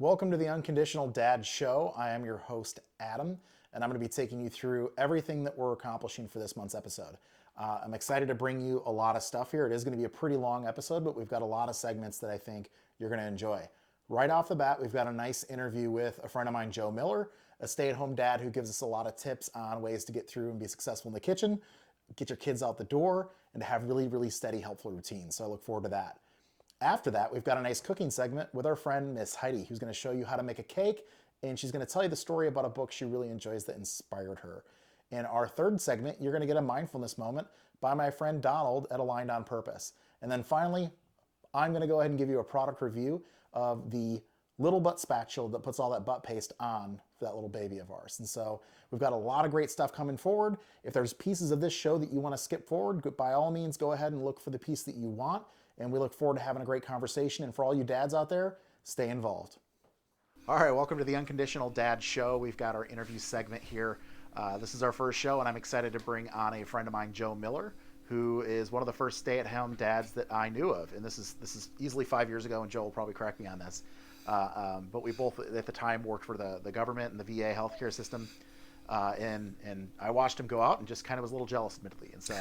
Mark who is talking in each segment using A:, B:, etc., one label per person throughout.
A: Welcome to the Unconditional Dad Show. I am your host, Adam, and I'm going to be taking you through everything that we're accomplishing for this month's episode. I'm excited to bring you a lot of stuff here. It is going to be a pretty long episode, but we've got a lot of segments that I think you're going to enjoy. Right off the bat, we've got a nice interview with a friend of mine, Joe Miller, a stay-at-home dad who gives us a lot of tips on ways to get through and be successful in the kitchen, get your kids out the door, and to have really, really steady, helpful routines. So I look forward to that. After that, we've got a nice cooking segment with our friend, Miss Heidi, who's going to show you how to make a cake, and she's going to tell you the story about a book she really enjoys that inspired her. In our third segment, you're going to get a mindfulness moment by my friend Donald at Aligned on Purpose. And then finally, I'm going to go ahead and give you a product review of the little butt spatula that puts all that butt paste on for that little baby of ours. And so we've got a lot of great stuff coming forward. If there's pieces of this show that you want to skip forward, by all means, go ahead and look for the piece that you want. And we look forward to having a great conversation. And for all you dads out there, stay involved. All right, welcome to the Unconditional Dad Show. We've got our interview segment here. This is our first show, and I'm excited to bring on a friend of mine, Joe Miller, who is one of the first stay-at-home dads that I knew of. And this is easily 5 years ago, and Joe will probably correct me on this. But we both, at the time, worked for the government and the VA healthcare system. And I watched him go out and just kind of was a little jealous, admittedly. And so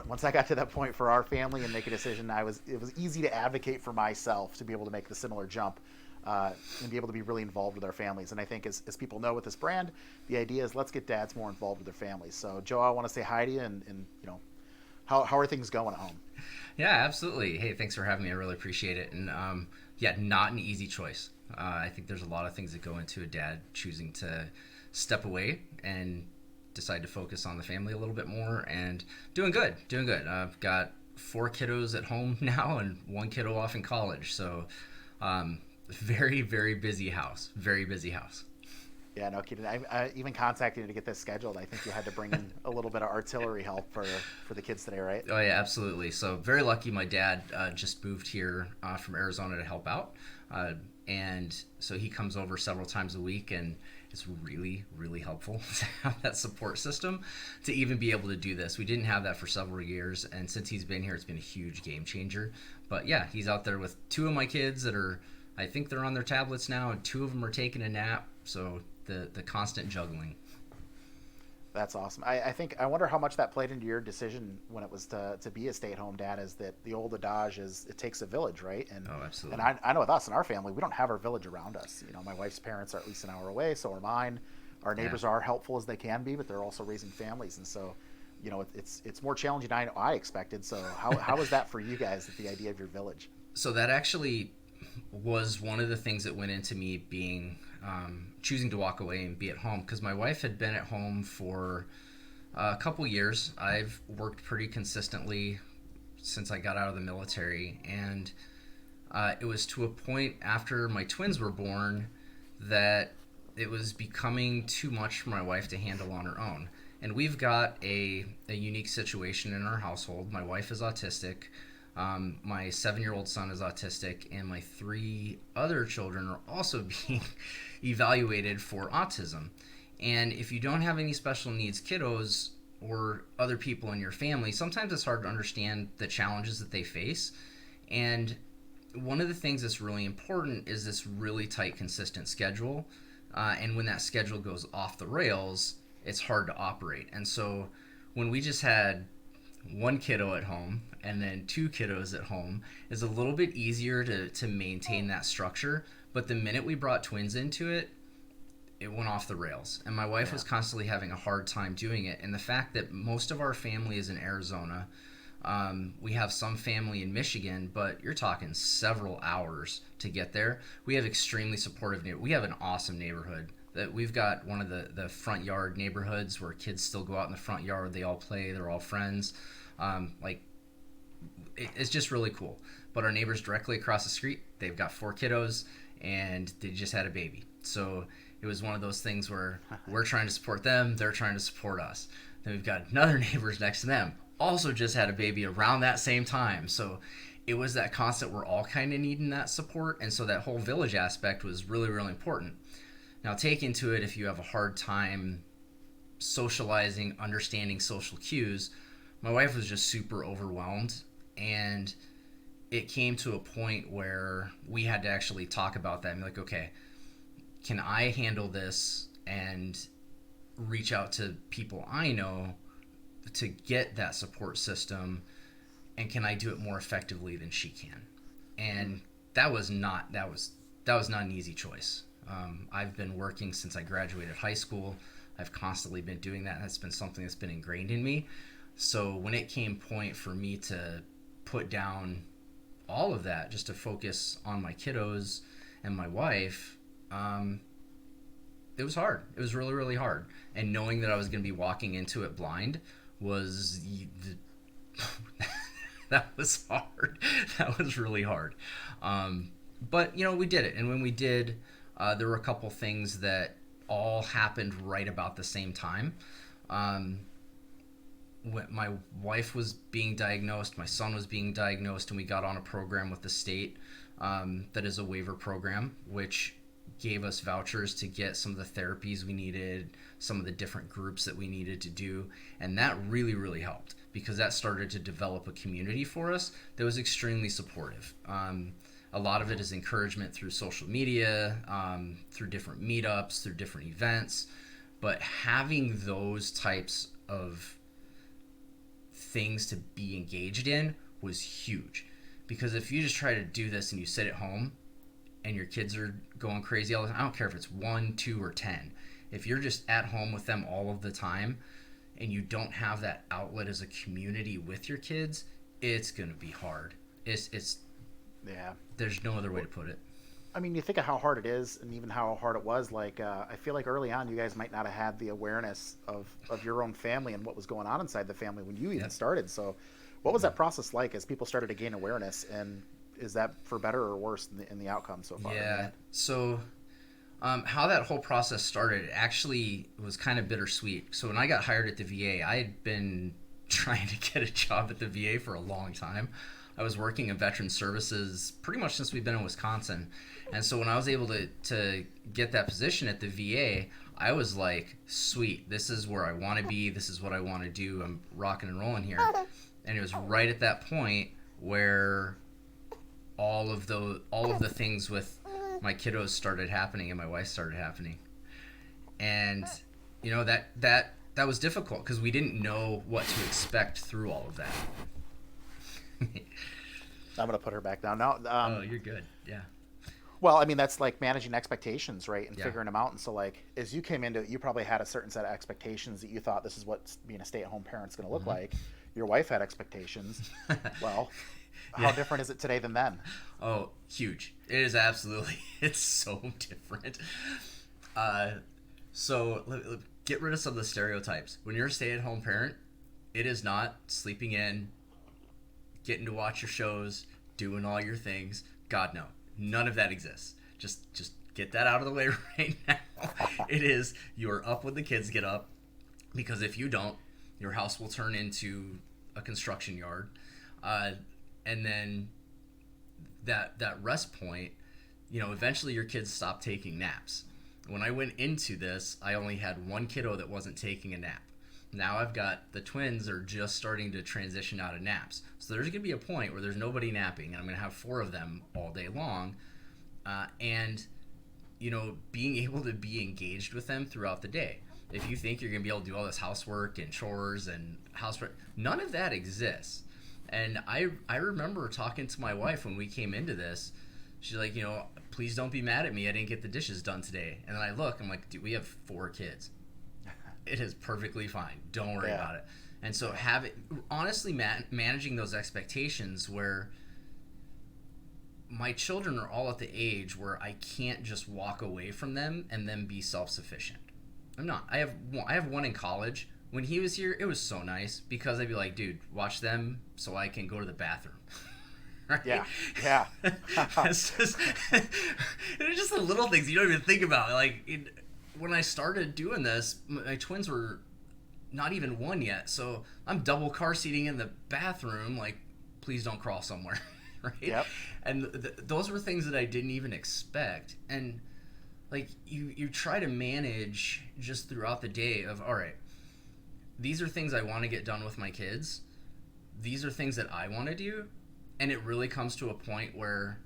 A: once I got to that point for our family and make a decision, it was easy to advocate for myself to be able to make the similar jump and be able to be really involved with our families. And I think as people know with this brand, the idea is let's get dads more involved with their families. So Joe, I want to say hi to you and you know, how are things going at home?
B: Yeah, absolutely. Hey, thanks for having me. I really appreciate it. And yeah, not an easy choice. I think there's a lot of things that go into a dad choosing to step away and decide to focus on the family a little bit more, and doing good. I've got 4 kiddos at home now and 1 kiddo off in college. So very, very busy house.
A: Yeah, no kidding. I even contacted you to get this scheduled. I think you had to bring in a little bit of artillery help for the kids today, right?
B: Oh yeah, absolutely. So very lucky. My dad just moved here from Arizona to help out. And so he comes over several times a week, and it's really, really helpful to have that support system to even be able to do this. We didn't have that for several years, and since he's been here, it's been a huge game changer. But yeah, he's out there with 2 of my kids that are, I think they're on their tablets now, and 2 of them are taking a nap. So the constant juggling.
A: That's awesome. I wonder how much that played into your decision when it was to be a stay-at-home dad, is that the old adage is it takes a village, right? And,
B: oh, absolutely.
A: And I know with us and our family, we don't have our village around us. You know, my wife's parents are at least an hour away, so are mine. Our neighbors are helpful as they can be, but they're also raising families. And so, you know, it's more challenging than I expected. So how was that for you guys, the idea of your village?
B: So that actually was one of the things that went into me being choosing to walk away and be at home, because my wife had been at home for a couple years. I've worked pretty consistently since I got out of the military, and it was to a point after my twins were born that it was becoming too much for my wife to handle on her own. And we've got a unique situation in our household. My wife is autistic. My 7-year-old son is autistic, and my 3 other children are also being evaluated for autism. And if you don't have any special needs kiddos or other people in your family, sometimes it's hard to understand the challenges that they face. And one of the things that's really important is this really tight, consistent schedule. And when that schedule goes off the rails, it's hard to operate. And so when we just had 1 kiddo at home and then 2 kiddos at home, is a little bit easier to maintain that structure. But the minute we brought twins into it, it went off the rails. And my wife was constantly having a hard time doing it. And the fact that most of our family is in Arizona, we have some family in Michigan, but you're talking several hours to get there. We have extremely supportive neighborhood. We have an awesome neighborhood. That we've got one of the front yard neighborhoods where kids still go out in the front yard. They all play. They're all friends. It's just really cool. But our neighbors directly across the street, they've got 4 kiddos, and they just had a baby. So it was one of those things where we're trying to support them, they're trying to support us. Then we've got another neighbors next to them, also just had a baby around that same time. So it was that constant, we're all kind of needing that support. And so that whole village aspect was really, really important. Now take into it, if you have a hard time socializing, understanding social cues, my wife was just super overwhelmed. And it came to a point where we had to actually talk about that and be like, okay, can I handle this and reach out to people I know to get that support system, and can I do it more effectively than she can? And that was not an easy choice. I've been working since I graduated high school. I've constantly been doing that. That's been something that's been ingrained in me. So when it came point for me to put down all of that just to focus on my kiddos and my wife, it was hard. It was really, really hard. And knowing that I was going to be walking into it blind was that was hard. That was really hard. But we did it. And when we did, there were a couple things that all happened right about the same time. When my wife was being diagnosed, my son was being diagnosed, and we got on a program with the state that is a waiver program, which gave us vouchers to get some of the therapies we needed, some of the different groups that we needed to do. And that really, really helped, because that started to develop a community for us that was extremely supportive. A lot of it is encouragement through social media, through different meetups, through different events. But having those types of things to be engaged in was huge. Because if you just try to do this and you sit at home and your kids are going crazy all the time, I don't care if it's 1, 2, or 10. If you're just at home with them all of the time and you don't have that outlet as a community with your kids, it's going to be hard. It's
A: Yeah.
B: There's no other way to put it.
A: I mean, you think of how hard it is, and even how hard it was. Like, I feel like early on, you guys might not have had the awareness of your own family and what was going on inside the family when you even started. So, what was that process like as people started to gain awareness? And is that for better or worse in the outcome so far?
B: Yeah. So, how that whole process started actually was kind of bittersweet. So when I got hired at the VA, I had been trying to get a job at the VA for a long time. I was working in veteran services pretty much since we've been in Wisconsin. And so when I was able to get that position at the VA, I was like, sweet, this is where I want to be. This is what I want to do. I'm rocking and rolling here. And it was right at that point where all of the things with my kiddos started happening and my wife started happening. And that was difficult because we didn't know what to expect through all of that.
A: I'm going to put her back down now.
B: Oh, you're good. Yeah.
A: Well, I mean, that's like managing expectations, right? And
B: Yeah.
A: figuring them out. And so, like, as you came into it, you probably had a certain set of expectations that you thought this is what being a stay-at-home parent's going to look like. Your wife had expectations. Well, how different is it today than then?
B: Oh, huge. It is absolutely. It's so different. So get rid of some of the stereotypes. When you're a stay-at-home parent, it is not sleeping in, getting to watch your shows, doing all your things. God, no. None of that exists. Just get that out of the way right now. It is, you're up when the kids get up, because if you don't, your house will turn into a construction yard. And then that rest point, eventually your kids stop taking naps. When I went into this, I only had one kiddo that wasn't taking a nap. Now I've got the twins are just starting to transition out of naps. So there's going to be a point where there's nobody napping, and I'm going to have 4 of them all day long. And being able to be engaged with them throughout the day. If you think you're going to be able to do all this housework and chores and housework, none of that exists. And I remember talking to my wife when we came into this. She's like, please don't be mad at me. I didn't get the dishes done today. And then I look, I'm like, dude, we have 4 kids. It is perfectly fine. Don't worry about it. And so honestly, managing those expectations where my children are all at the age where I can't just walk away from them and then be self-sufficient. I'm not. I have one in college. When he was here, it was so nice because I'd be like, dude, watch them so I can go to the bathroom. Right?
A: Yeah.
B: It's just the little things you don't even think about. Like, when I started doing this, my twins were not even 1 yet. So I'm double car seating in the bathroom. Like, please don't crawl somewhere. Right?
A: Yep.
B: And those were things that I didn't even expect. And like you try to manage just throughout the day of, all right, these are things I want to get done with my kids. These are things that I want to do. And it really comes to a point where,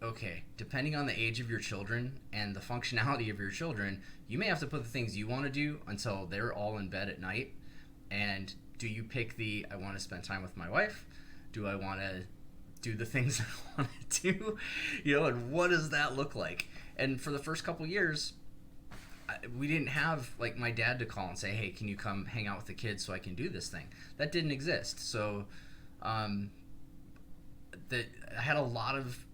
B: okay, depending on the age of your children and the functionality of your children, you may have to put the things you want to do until they're all in bed at night. And do you pick I want to spend time with my wife? Do I want to do the things I want to do? And what does that look like? And for the first couple years, we didn't have like my dad to call and say, hey, can you come hang out with the kids so I can do this thing? That didn't exist. So that I had a lot of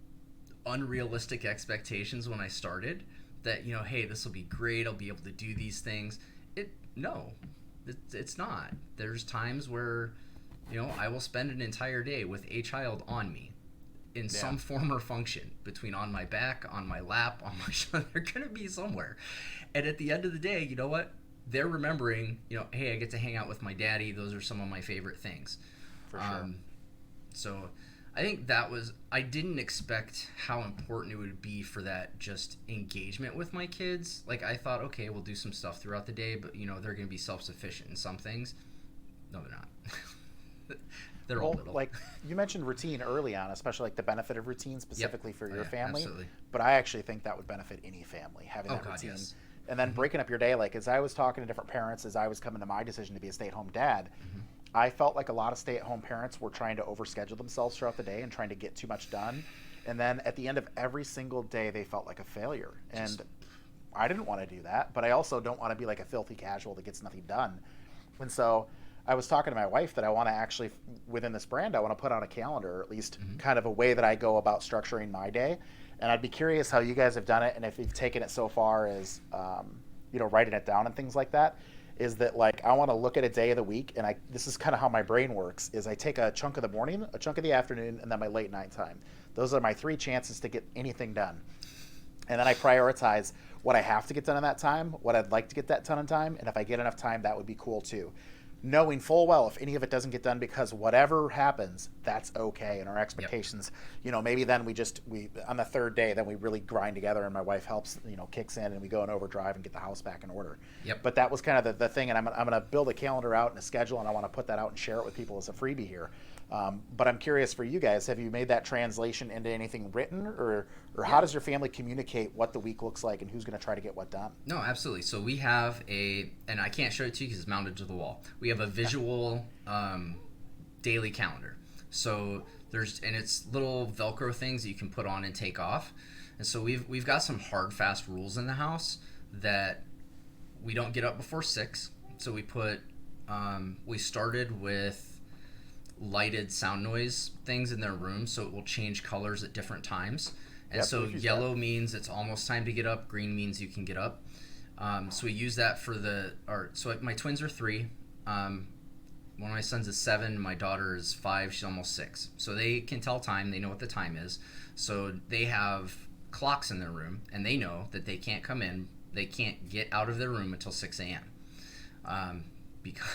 B: unrealistic expectations when I started that, hey, this will be great. I'll be able to do these things. No, it's not. There's times where, I will spend an entire day with a child on me in some form or function, between on my back, on my lap, on my shoulder. They're going to be somewhere. And at the end of the day, you know what? They're remembering, hey, I get to hang out with my daddy. Those are some of my favorite things.
A: For sure.
B: So I think I didn't expect how important it would be for that just engagement with my kids. Like, I thought, okay, we'll do some stuff throughout the day, but, they're going to be self-sufficient in some things. No, they're not. They're all little.
A: Like, you mentioned routine early on, especially like the benefit of routine specifically for your family.
B: Absolutely.
A: But I actually think that would benefit any family, having that routine.
B: Yes.
A: And then breaking up your day, like as I was talking to different parents, as I was coming to my decision to be a stay-at-home dad, I felt like a lot of stay-at-home parents were trying to overschedule themselves throughout the day and trying to get too much done. And then at the end of every single day, they felt like a failure. And I didn't want to do that, but I also don't want to be like a filthy casual that gets nothing done. And so I was talking to my wife that I want to actually, within this brand, I want to put on a calendar, or at least kind of a way that I go about structuring my day. And I'd be curious how you guys have done it, and if you've taken it so far as, writing it down and things like that. Is that like I want to look at a day of the week, and this is kind of how my brain works, is I take a chunk of the morning, a chunk of the afternoon, and then my late night time. Those are my 3 chances to get anything done. And then I prioritize what I have to get done in that time, what I'd like to get that done in time, and if I get enough time, that would be cool too. Knowing full well if any of it doesn't get done because whatever happens, that's okay. And our expectations, maybe then we on the third day, then we really grind together and my wife helps, kicks in and we go in overdrive and get the house back in order.
B: Yep.
A: But that was kind of the thing. And I'm going to build a calendar out and a schedule, and I want to put that out and share it with people as a freebie here. But I'm curious for you guys, have you made that translation into anything written, or how does your family communicate what the week looks like and who's going to try to get what done?
B: No, absolutely. So we have and I can't show it to you because it's mounted to the wall. We have a visual daily calendar. So it's little Velcro things that you can put on and take off. And so we've got some hard, fast rules in the house that we don't get up before 6. So we started with lighted sound noise things in their room, so it will change colors at different times. And so yellow means it's almost time to get up, green means you can get up. So we use that for so my twins are 3. One of my sons is 7, my daughter is 5, she's almost 6. So they can tell time, they know what the time is. So they have clocks in their room, and they know that they can't come in, they can't get out of their room until 6 a.m. Because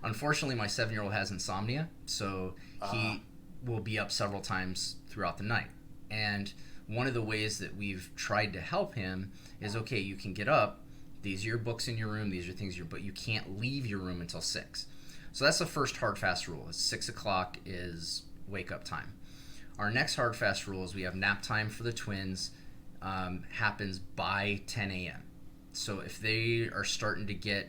B: unfortunately my 7-year-old has insomnia, so he will be up several times throughout the night. And one of the ways that we've tried to help him is, okay, you can get up, these are your books in your room, these are things but you can't leave your room until 6. So that's the first hard fast rule, is 6 o'clock is wake up time. Our next hard fast rule is we have nap time for the twins, happens by 10 a.m. So if they are starting to get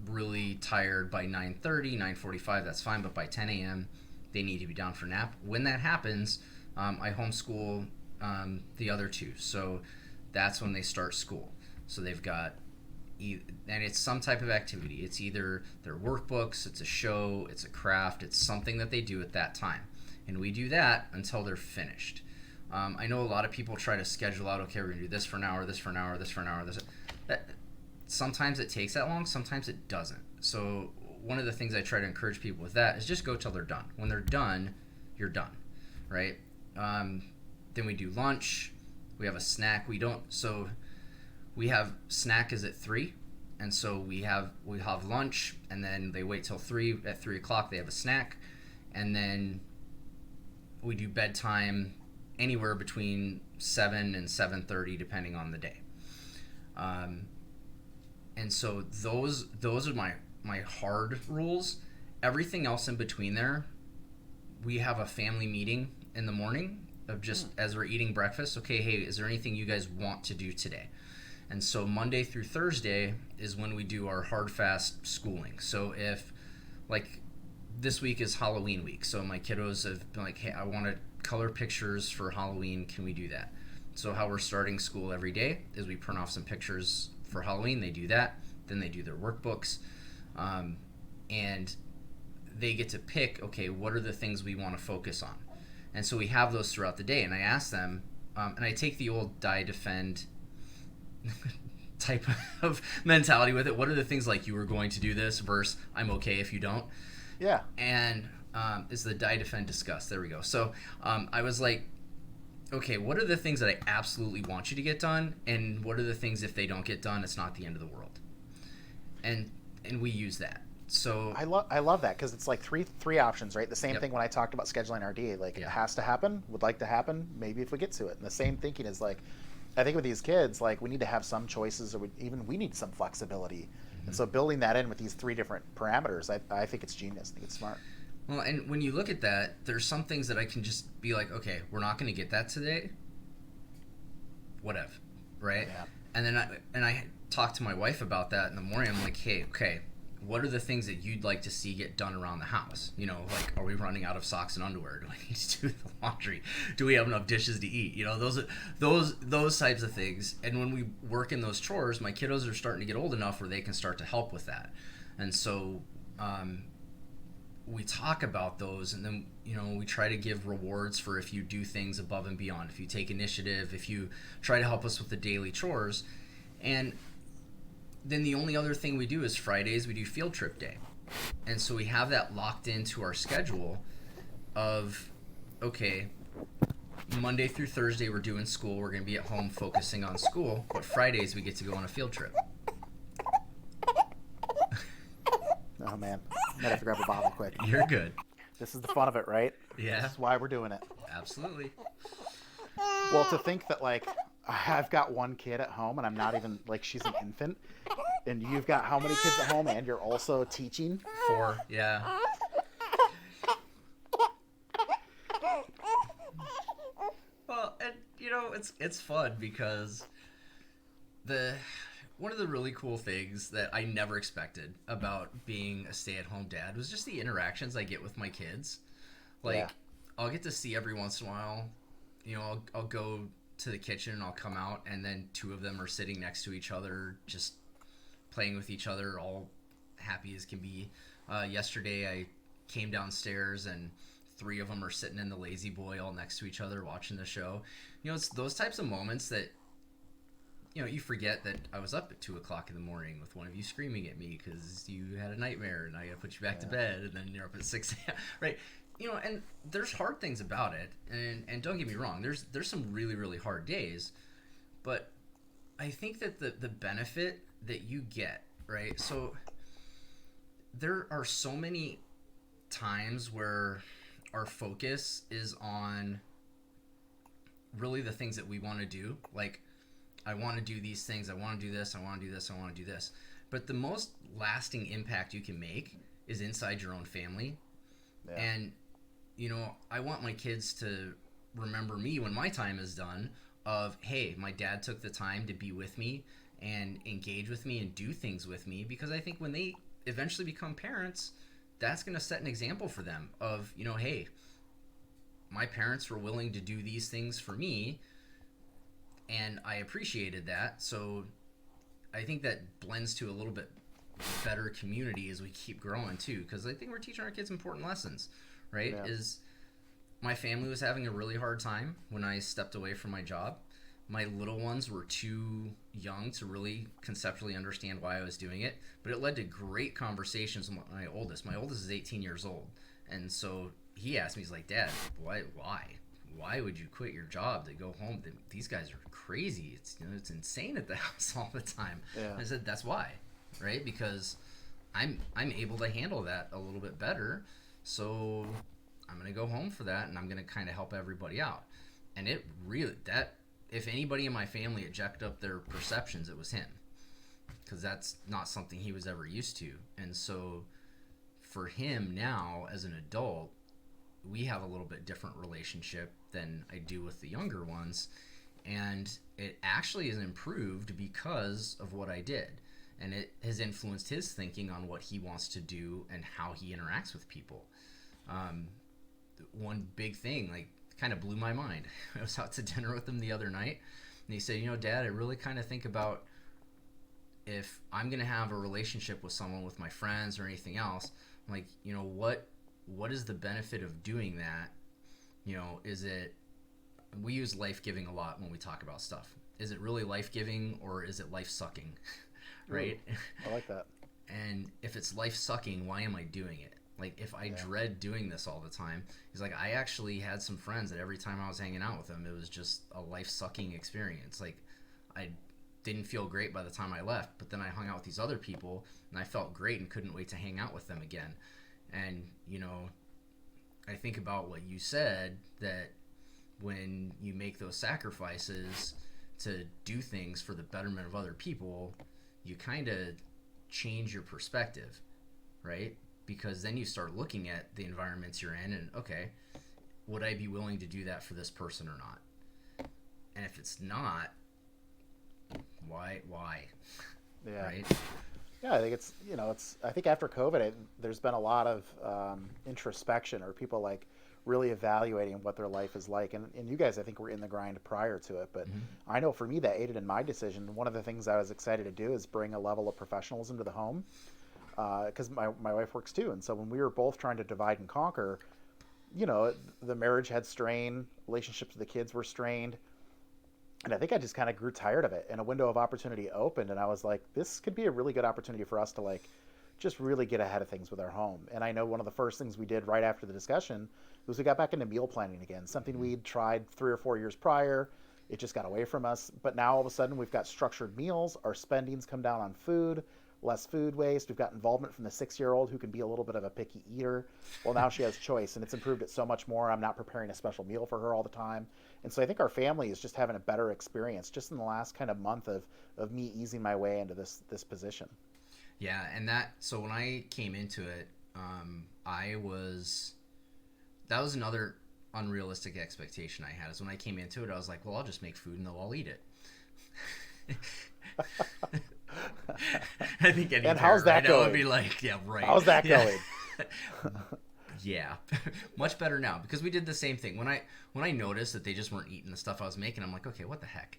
B: really tired by 9:30, 9:45, that's fine, but by 10 a.m. they need to be down for nap. When that happens, I homeschool the other 2, so that's when they start school. So they've got, and it's some type of activity. It's either their workbooks, it's a show, it's a craft, it's something that they do at that time, and we do that until they're finished. I know a lot of people try to schedule out, okay, we're gonna do this for an hour, this for an hour, this for an hour, sometimes it takes that long, sometimes it doesn't. So one of the things I try to encourage people with that is just go till they're done. When they're done, you're done, right? Then we do lunch. We have a snack. We have snack is at 3, and so we have lunch, and then they wait till 3. At 3 o'clock they have a snack, and then we do bedtime anywhere between 7 and 7:30 depending on the day. And so those are my hard rules. Everything else in between there, we have a family meeting in the morning of just as we're eating breakfast. Okay, hey, is there anything you guys want to do today? And so Monday through Thursday is when we do our hard fast schooling. So if like this week is Halloween week, so my kiddos have been like, hey, I want to color pictures for Halloween. Can we do that? So how we're starting school every day is we print off some pictures for Halloween. They do that. Then they do their workbooks. And they get to pick, okay, what are the things we want to focus on? And so we have those throughout the day. And I ask them, and I take the old die, defend type of mentality with it. What are the things like you were going to do this versus I'm okay if you don't?
A: Yeah.
B: And is the die, defend, discuss. There we go. So I was like, okay, what are the things that I absolutely want you to get done? And what are the things if they don't get done, it's not the end of the world? And we use that. So
C: I love that because it's like three options, right? The same thing when I talked about scheduling our DA, like it has to happen, would like to happen, maybe if we get to it. And the same thinking is like, I think with these kids, like we need to have some choices, or we need some flexibility. And so building that in with these 3 different parameters, I think it's genius. I think it's smart.
B: Well, and when you look at that, there's some things that I can just be like, okay, we're not going to get that today. Whatever, right?
C: Yeah.
B: And then I talked to my wife about that in the morning. I'm like, hey, okay, what are the things that you'd like to see get done around the house? You know, like, are we running out of socks and underwear? Do I need to do the laundry? Do we have enough dishes to eat? You know, those types of things. And when we work in those chores, my kiddos are starting to get old enough where they can start to help with that. And so we talk about those, and then, you know, we try to give rewards for if you do things above and beyond, if you take initiative, if you try to help us with the daily chores. And then the only other thing we do is Fridays we do field trip day. And so we have that locked into our schedule of, okay, Monday through Thursday we're doing school, we're going to be at home focusing on school, but Fridays we get to go on a field trip.
C: Oh man, I might have to grab a bottle quick.
B: You're good.
C: This is the fun of it, right?
B: Yeah.
C: This is why we're doing it.
B: Absolutely.
C: Well, to think that like I've got one kid at home and I'm not even like she's an infant, and you've got how many kids at home and you're also teaching?
B: 4, yeah. Well, and you know, it's fun because one of the really cool things that I never expected about being a stay-at-home dad was just the interactions I get with my kids. Like, I'll get to see every once in a while, you know, I'll go to the kitchen and I'll come out and then 2 of them are sitting next to each other, just playing with each other, all happy as can be. Yesterday I came downstairs and 3 of them are sitting in the lazy boy all next to each other watching the show. You know, it's those types of moments that, you know, you forget that I was up at 2 o'clock in the morning with one of you screaming at me because you had a nightmare and I got to put you back to bed, and then you're up at 6 a.m. Right? You know, and there's hard things about it, and don't get me wrong, there's some really, really hard days, but I think that the benefit that you get, right? So there are so many times where our focus is on really the things that we want to do, like, I want to do these things, I want to do this, I want to do this, I want to do this. But the most lasting impact you can make is inside your own family. Yeah. And, you know, I want my kids to remember me when my time is done of, hey, my dad took the time to be with me and engage with me and do things with me, because I think when they eventually become parents, that's going to set an example for them of, you know, hey, my parents were willing to do these things for me, and I appreciated that. So I think that blends to a little bit better community as we keep growing too, because I think we're teaching our kids important lessons, right? Yeah. Is my family was having a really hard time when I stepped away from my job. My little ones were too young to really conceptually understand why I was doing it, but it led to great conversations with my oldest. My oldest is 18 years old, and so he asked me, he's like, Dad, why would you quit your job to go home? These guys are crazy. It's, you know, it's insane at the house all the time. Yeah. I said, that's why, right? Because I'm able to handle that a little bit better. So I'm going to go home for that, and I'm going to kind of help everybody out. And it really, that, if anybody in my family had jacked up their perceptions, it was him, because that's not something he was ever used to. And so for him now as an adult, we have a little bit different relationship than I do with the younger ones. And it actually has improved because of what I did. And it has influenced his thinking on what he wants to do and how he interacts with people. One big thing, like, kind of blew my mind. I was out to dinner with him the other night, and he said, Dad, I really kind of think about if I'm going to have a relationship with someone, with my friends or anything else. I'm like, what is the benefit of doing that? Is it, we use life-giving a lot when we talk about stuff. Is it really life-giving, or is it life-sucking? Right?
C: Ooh, I like that.
B: And if it's life-sucking, why am I doing it? Like, if I dread doing this all the time, he's like, I actually had some friends that every time I was hanging out with them, it was just a life-sucking experience. Like, I didn't feel great by the time I left, but then I hung out with these other people, and I felt great and couldn't wait to hang out with them again. And, I think about what you said, that when you make those sacrifices to do things for the betterment of other people, you kind of change your perspective, right? Because then you start looking at the environments you're in and, okay, would I be willing to do that for this person or not? And if it's not, why?
C: Yeah.
B: Right?
C: Yeah, I think I think after COVID, there's been a lot of introspection, or people like really evaluating what their life is like. And you guys, I think, were in the grind prior to it. But I know for me, that aided in my decision. One of the things I was excited to do is bring a level of professionalism to the home, because my wife works too. And so when we were both trying to divide and conquer, the marriage had strain, relationships with the kids were strained. And I think I just kind of grew tired of it, and a window of opportunity opened, and I was like, this could be a really good opportunity for us to like just really get ahead of things with our home. And I know one of the first things we did right after the discussion was we got back into meal planning again, something we'd tried 3 or 4 years prior. It just got away from us. But now all of a sudden we've got structured meals. Our spending's come down on food, less food waste. We've got involvement from the 6-year-old who can be a little bit of a picky eater. Well, now she has choice, and it's improved it so much more. I'm not preparing a special meal for her all the time. And so I think our family is just having a better experience just in the last kind of month of me easing my way into this position.
B: Yeah, and so when I came into it, that was another unrealistic expectation I had. Is when I came into it, I was like, well, I'll just make food and they'll all eat it. I think any
C: and how's that going?
B: Would be like, yeah, right.
C: How's that going?
B: Yeah, much better now, because we did the same thing. When I noticed that they just weren't eating the stuff I was making, I'm like, okay, what the heck?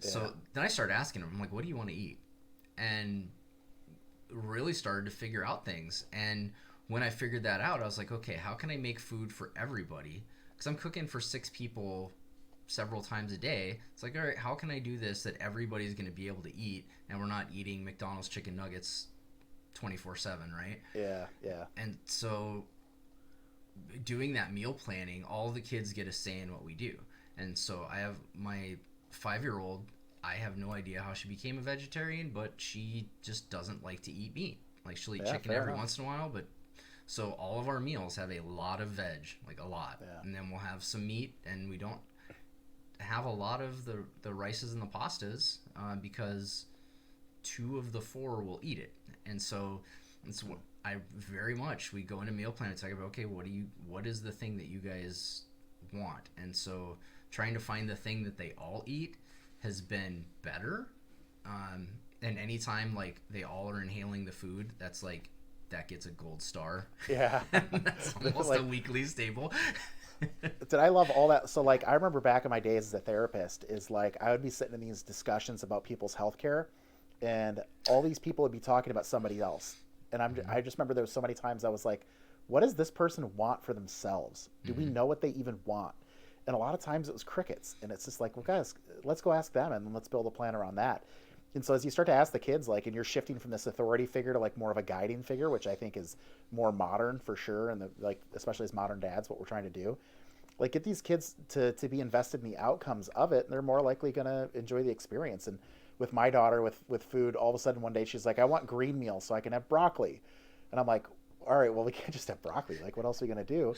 B: Yeah. So then I started asking them, I'm like, what do you want to eat? And really started to figure out things. And when I figured that out, I was like, okay, how can I make food for everybody? Because I'm cooking for 6 people several times a day. It's like, all right, how can I do this that everybody's going to be able to eat, and we're not eating McDonald's chicken nuggets 24/7, right?
C: Yeah.
B: And so doing that meal planning, all the kids get a say in what we do. And so I have my 5-year-old, I have no idea how she became a vegetarian, but she just doesn't like to eat meat. Like, she'll eat chicken every once in a while, but so all of our meals have a lot of veg, like a lot. Yeah. And then we'll have some meat, and we don't have a lot of the rices and the pastas because 2 of the 4 will eat it. And so it's what we go into meal plan and talk about, okay, what is the thing that you guys want? And so trying to find the thing that they all eat has been better. And anytime like they all are inhaling the food, that's like, that gets a gold star.
C: Yeah.
B: That's almost like a weekly staple.
C: Did I love all that? So like, I remember back in my days as a therapist, is like, I would be sitting in these discussions about people's healthcare, and all these people would be talking about somebody else. And I just remember there was so many times I was like, what does this person want for themselves? Do we know what they even want? And a lot of times it was crickets. And it's just like, well, guys, let's go ask them, and let's build a plan around that. And so as you start to ask the kids, like, and you're shifting from this authority figure to like more of a guiding figure, which I think is more modern for sure. And like, especially as modern dads, what we're trying to do, like, get these kids to be invested in the outcomes of it. And they're more likely going to enjoy the experience. And with my daughter, with food, all of a sudden one day she's like, I want green meal so I can have broccoli. And I'm like, all right, well, we can't just have broccoli. Like, what else are we going to do?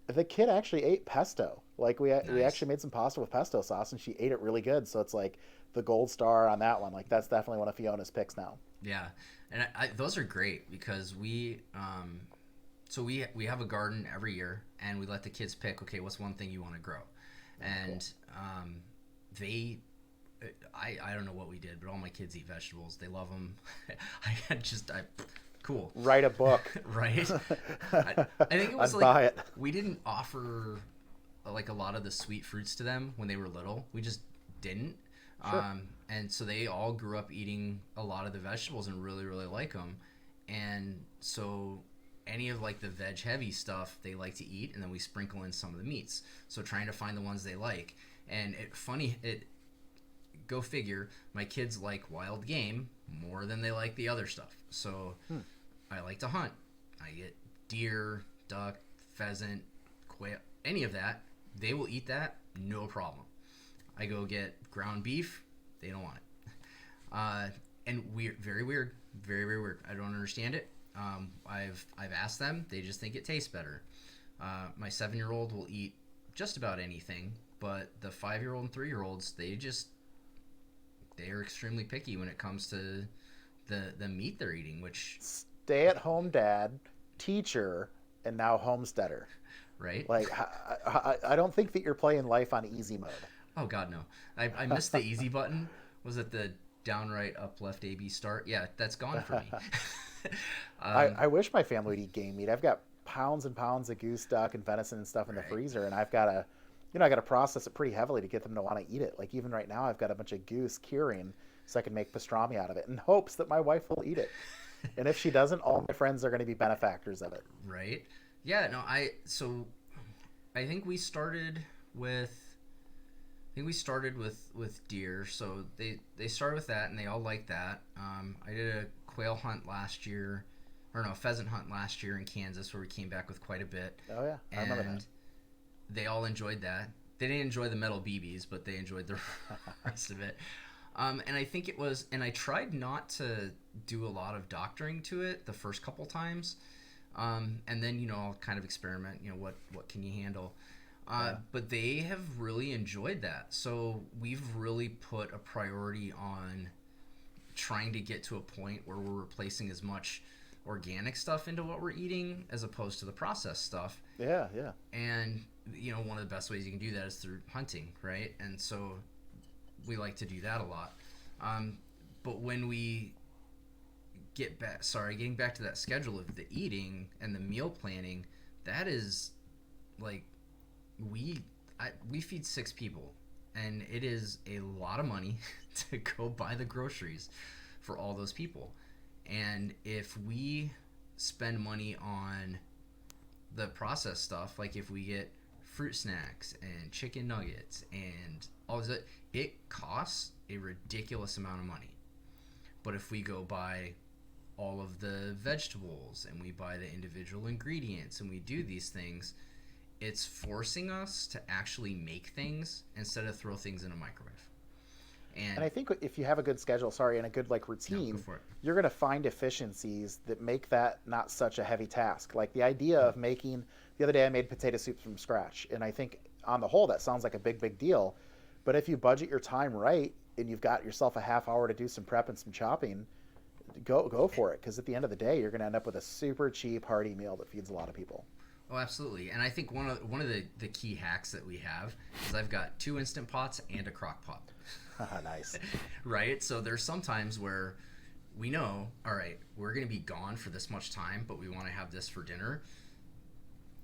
C: The kid actually ate pesto. Like, we actually made some pasta with pesto sauce, and she ate it really good. So it's like the gold star on that one. Like, that's definitely one of Fiona's picks now.
B: Yeah. And those are great, because we So we have a garden every year, and we let the kids pick. Okay, what's one thing you want to grow? And they, I don't know what we did, but all my kids eat vegetables. They love them. Cool.
C: Write a book.
B: Right. I think it was
C: I'd
B: like
C: buy it.
B: we didn't offer like a lot of the sweet fruits to them when they were little. We just didn't.
C: Sure.
B: And so they all grew up eating a lot of the vegetables and really, really like them. And so any of like the veg heavy stuff they like to eat, and then we sprinkle in some of the meats. So trying to find the ones they like. And go figure, my kids like wild game more than they like the other stuff. So I like to hunt. I get deer, duck, pheasant, quail, any of that. They will eat that, no problem. I go get ground beef, they don't want it. And weird, very weird, very, very weird. I don't understand it. I've asked them, they just think it tastes better. My 7-year-old will eat just about anything, but the 5-year-old and 3-year-olds, they are extremely picky when it comes to the meat they're eating, which...
C: Stay-at-home dad, teacher, and now homesteader.
B: Right?
C: Like, I don't think that you're playing life on easy mode.
B: Oh, God, no. I missed the easy button. Was it the down, right, up, left, A, B, start? Yeah, that's gone for me.
C: I wish my family would eat game meat. I've got pounds and pounds of goose, duck, and venison and stuff in the freezer, and I've got to, I got to process it pretty heavily to get them to want to eat it. Like, even right now, I've got a bunch of goose curing so I can make pastrami out of it in hopes that my wife will eat it. And if she doesn't, all my friends are going to be benefactors of it.
B: Right? Yeah, no, I think we started with deer. So they started with that, and they all liked that. I did a quail hunt last year, or no, a pheasant hunt last year in Kansas, where we came back with quite a bit.
C: Oh yeah, I remember that.
B: And they all enjoyed that. They didn't enjoy the metal BBs, but they enjoyed the rest of it. And I think it was, and I tried not to do a lot of doctoring to it the first couple times. And then, I'll kind of experiment, what can you handle? But they have really enjoyed that. So we've really put a priority on trying to get to a point where we're replacing as much organic stuff into what we're eating as opposed to the processed stuff.
C: Yeah, yeah.
B: And, one of the best ways you can do that is through hunting, right? And so we like to do that a lot. But when we getting back to that schedule of the eating and the meal planning, that is like, we feed 6 people, and it is a lot of money to go buy the groceries for all those people. And if we spend money on the processed stuff, like if we get fruit snacks and chicken nuggets and all of that, it costs a ridiculous amount of money. But if we go buy all of the vegetables and we buy the individual ingredients and we do these things, it's forcing us to actually make things instead of throw things in a microwave. And
C: I think if you have a good schedule, and a good routine,
B: go
C: you're going to find efficiencies that make that not such a heavy task. Like the idea of making, the other day I made potato soup from scratch. And I think on the whole, that sounds like a big deal. But if you budget your time right and you've got yourself a half hour to do some prep and some chopping, go for it. Because at the end of the day, you're going to end up with a super cheap, hearty meal that feeds a lot of people.
B: Oh, absolutely. And I think one of the key hacks that we have is I've got 2 Instant Pots and a crock pot.
C: Nice.
B: Right? So there's some times where we know, all right, we're going to be gone for this much time, but we want to have this for dinner.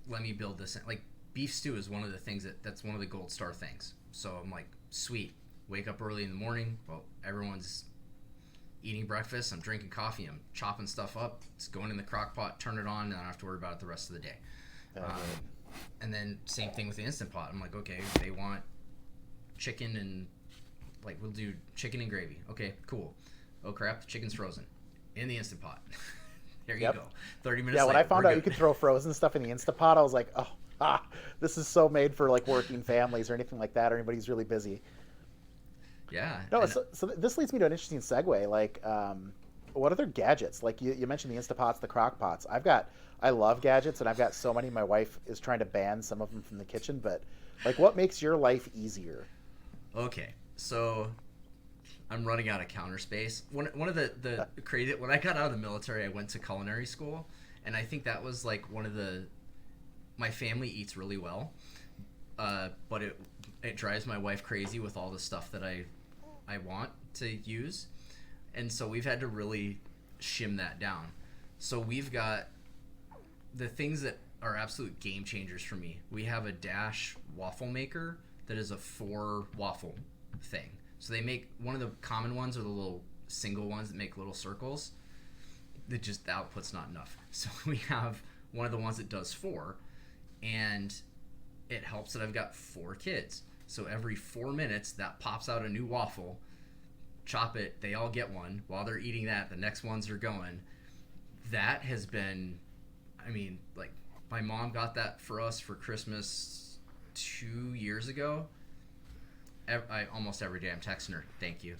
B: Let me build this in. Like, beef stew is one of the things that's one of the gold star things. So I'm like, sweet. Wake up early in the morning. Well, everyone's eating breakfast. I'm drinking coffee. I'm chopping stuff up. It's going in the crock pot, turn it on, and I don't have to worry about it the rest of the day. And then same thing with the Instant Pot. I'm like, okay, they want chicken and we'll do chicken and gravy. Okay, cool. Oh crap, the chicken's frozen in the Instant Pot. There you go. 30 minutes later.
C: Yeah, when I found out you could throw frozen stuff in the Instant Pot, I was like, this is so made for working families or anything like that, or anybody who's really busy.
B: Yeah.
C: No, so this leads me to an interesting segue. What other gadgets? Like you mentioned the Instant Pots, the crock pots. I love gadgets, and I've got so many. My wife is trying to ban some of them from the kitchen, but what makes your life easier?
B: Okay, so I'm running out of counter space. One of the crazy, when I got out of the military, I went to culinary school, And I think that was like one of my family eats really well, but it drives my wife crazy with all the stuff that I want to use. And so we've had to really shim that down. So we've got the things that are absolute game changers for me. We have a Dash waffle maker that is a 4 waffle thing. So they make, one of the common ones are the little single ones that make little circles. That just, the output's not enough. So we have one of the ones that does 4, and it helps that I've got 4 kids. So every 4 minutes that pops out a new waffle. Chop it, they all get one. While they're eating that, the next ones are going. That has been, I mean, like, my mom got that for us for Christmas 2 years ago. Almost every day I'm texting her, thank you.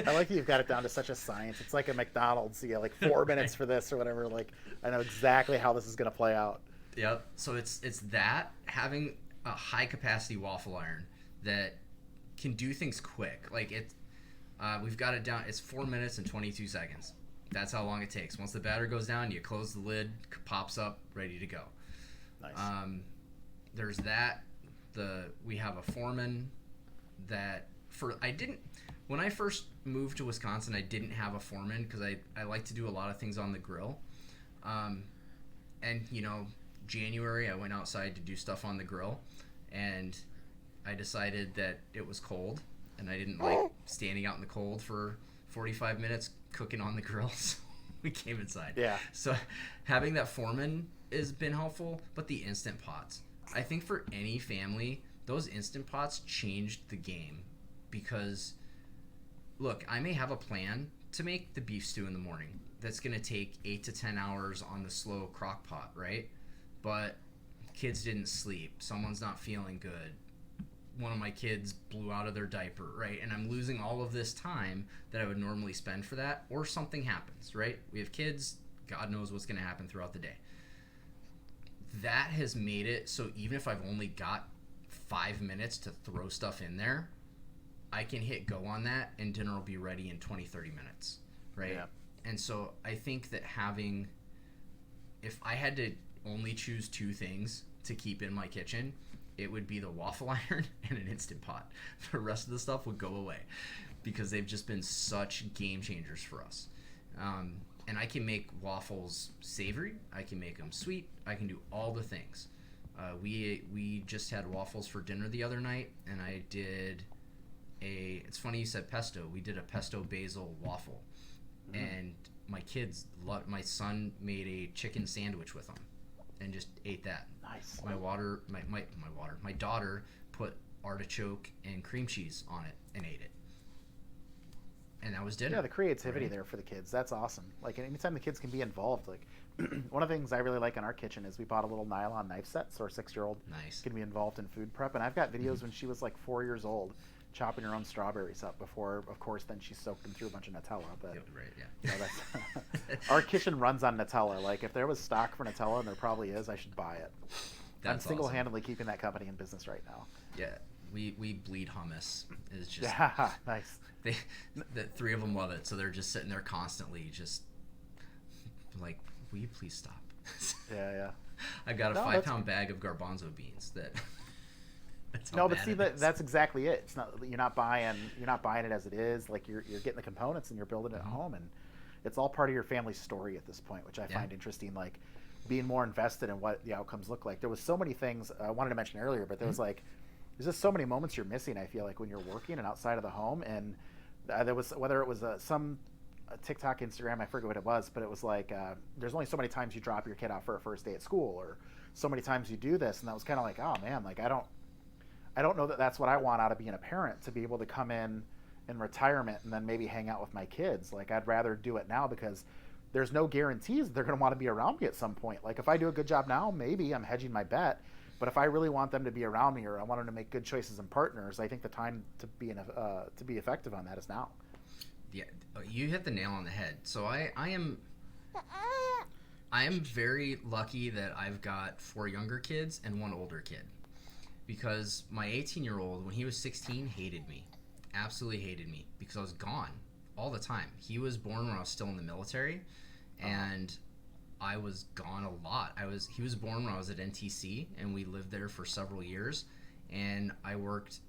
C: I like that you've got it down to such a science. It's like a McDonald's, you get like 4 minutes for this or whatever. Like, I know exactly how this is going to play out.
B: Yep. So it's that, having a high capacity waffle iron that can do things quick. Like we've got it down. It's 4 minutes and 22 seconds. That's how long it takes. Once the battery goes down, you close the lid, pops up, ready to go.
C: Nice.
B: There's that. We have a Foreman that when I first moved to Wisconsin, I didn't have a Foreman because I like to do a lot of things on the grill. And January I went outside to do stuff on the grill, and I decided that it was cold and I didn't like standing out in the cold for 45 minutes cooking on the grill. So we came inside.
C: Yeah.
B: So having that Foreman has been helpful, but the Instant Pots, I think for any family, those Instant Pots changed the game. Because look, I may have a plan to make the beef stew in the morning that's going to take 8 to 10 hours on the slow crock pot, right? But kids didn't sleep, someone's not feeling good, one of my kids blew out of their diaper, right? And I'm losing all of this time that I would normally spend for that, or something happens, right? We have kids, God knows what's going to happen throughout the day. That has made it so even if I've only got 5 minutes to throw stuff in there, I can hit go on that and dinner will be ready in 20-30 minutes, right?
C: Yeah.
B: And so I think that if I had to only choose 2 things to keep in my kitchen, it would be the waffle iron and an Instant Pot. The rest of the stuff would go away because they've just been such game changers for us. And I can make waffles savory, I can make them sweet, I can do all the things. We just had waffles for dinner the other night, and I did it's funny you said pesto. We did a pesto basil waffle, and my kids my son made a chicken sandwich with them and just ate that.
C: Nice.
B: My daughter put artichoke and cream cheese on it and ate it. And that was dinner.
C: Yeah, the creativity there for the kids. That's awesome. Like, anytime the kids can be involved, like, one of the things I really like in our kitchen is we bought a little nylon knife set, so our 6-year-old can be involved in food prep. And I've got videos when she was like 4 years old, chopping her own strawberries up before, of course, then she soaked them through a bunch of Nutella. But that's our kitchen runs on Nutella. Like, if there was stock for Nutella, and there probably is, I should buy it. I'm single-handedly keeping that company in business right now.
B: Yeah, we bleed hummus. It's just
C: nice.
B: The 3 of them love it, so they're just sitting there constantly, just like, will you please stop?
C: Yeah.
B: I got a 5-pound bag of garbanzo beans that.
C: That's exactly it. It's not, you're not buying it as it is. Like, you're getting the components and you're building it at home, and it's all part of your family's story at this point, which I find interesting. Like, being more invested in what the outcomes look like. There was so many things I wanted to mention earlier, but there's just so many moments you're missing, I feel like, when you're working and outside of the home. And there was, whether it was some TikTok, Instagram, I forget what it was, but it was like, there's only so many times you drop your kid off for a first day at school, or so many times you do this. And that was kind of like, oh man, like, I don't know that that's what I want out of being a parent, to be able to come in retirement and then maybe hang out with my kids. Like, I'd rather do it now, because there's no guarantees they're going to want to be around me at some point. Like, if I do a good job now, maybe I'm hedging my bet. But if I really want them to be around me, or I want them to make good choices and partners, I think the time to be effective on that is now.
B: Yeah, you hit the nail on the head. So I am very lucky that I've got 4 younger kids and 1 older kid, because my 18-year-old, when he was 16, hated me, absolutely hated me, because I was gone all the time. He was born when I was still in the military, and I was gone a lot. He was born when I was at NTC, and we lived there for several years, and I worked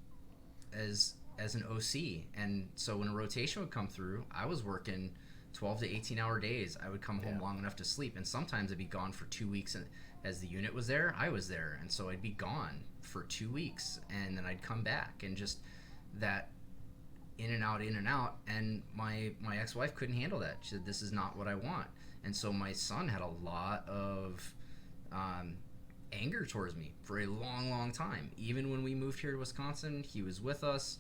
B: as an OC. And so when a rotation would come through, I was working 12 to 18 hour days. I would come home long enough to sleep, and sometimes I'd be gone for 2 weeks, and as the unit was there, I was there, and so I'd be gone for 2 weeks, and then I'd come back, and just that in and out, and my ex-wife couldn't handle that. She said, this is not what I want. And so my son had a lot of anger towards me for a long time. Even when we moved here to Wisconsin, he was with us.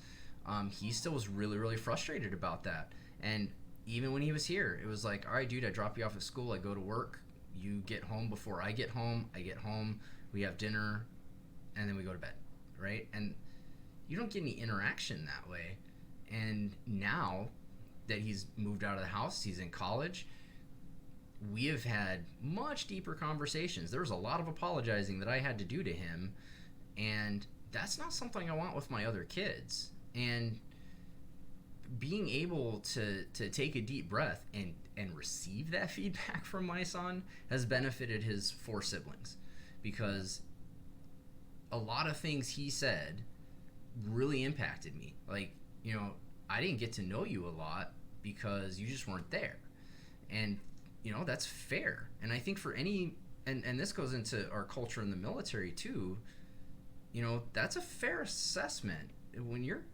B: He still was really frustrated about that. And even when he was here, it was like, all right, dude, I drop you off at school, I go to work, you get home before I get home, we have dinner, and then we go to bed, right? And you don't get any interaction that way. And now that he's moved out of the house, he's in college, we have had much deeper conversations. There was a lot of apologizing that I had to do to him, and that's not something I want with my other kids. And being able to take a deep breath and receive that feedback from my son has benefited his 4 siblings, because a lot of things he said really impacted me. Like, you know, I didn't get to know you a lot because you just weren't there. And, you know, that's fair. And I think for any, and this goes into our culture in the military too, you know, that's a fair assessment. When you're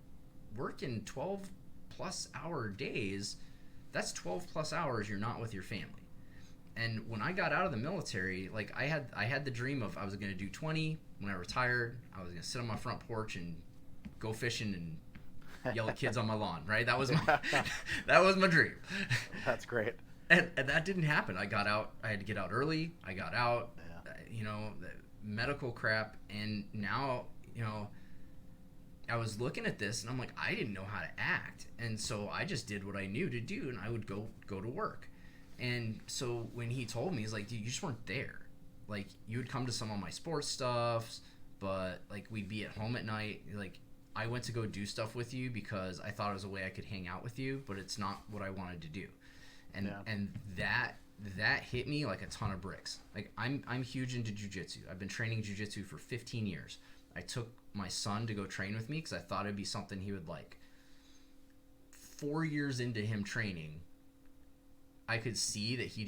B: working 12 plus hour days, that's 12 plus hours you're not with your family. And when I got out of the military, like I had the dream of I was going to do 20. When I retired, I was going to sit on my front porch and go fishing and yell at kids on my lawn, right? That was my dream.
C: That's great.
B: And that didn't happen. I got out. I had to get out early. I got out, you know, the medical crap. And now, you know, I was looking at this and I'm like, I didn't know how to act. And so I just did what I knew to do, and I would go to work. And so when he told me, he's like, dude, you just weren't there. Like, you would come to some of my sports stuffs, but like we'd be at home at night. Like, I went to go do stuff with you because I thought it was a way I could hang out with you, but it's not what I wanted to do. And and that hit me like a ton of bricks. Like, I'm huge into jiu-jitsu. I've been training jiu-jitsu for 15 years. I took my son to go train with me because I thought it'd be something he would like. 4 years into him training, I could see that he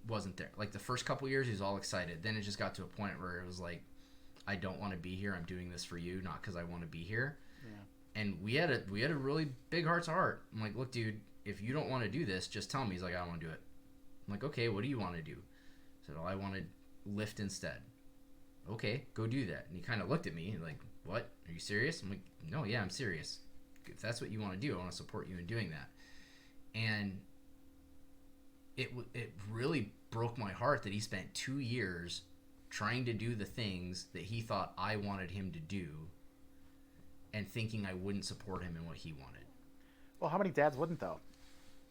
B: wasn't there. Like, the first couple years, he was all excited. Then it just got to a point where it was like, I don't want to be here. I'm doing this for you, not because I want to be here. Yeah. And we had a really big heart to heart. I'm like, look, dude, if you don't want to do this, just tell me. He's like, I don't want to do it. I'm like, okay, what do you want to do? I said, oh, I want to lift instead. Okay, go do that. And he kind of looked at me like, what? Are you serious? I'm like, no, yeah, I'm serious. If that's what you want to do, I want to support you in doing that. And it really broke my heart that he spent 2 years trying to do the things that he thought I wanted him to do, and thinking I wouldn't support him in what he wanted.
C: Well, how many dads wouldn't, though?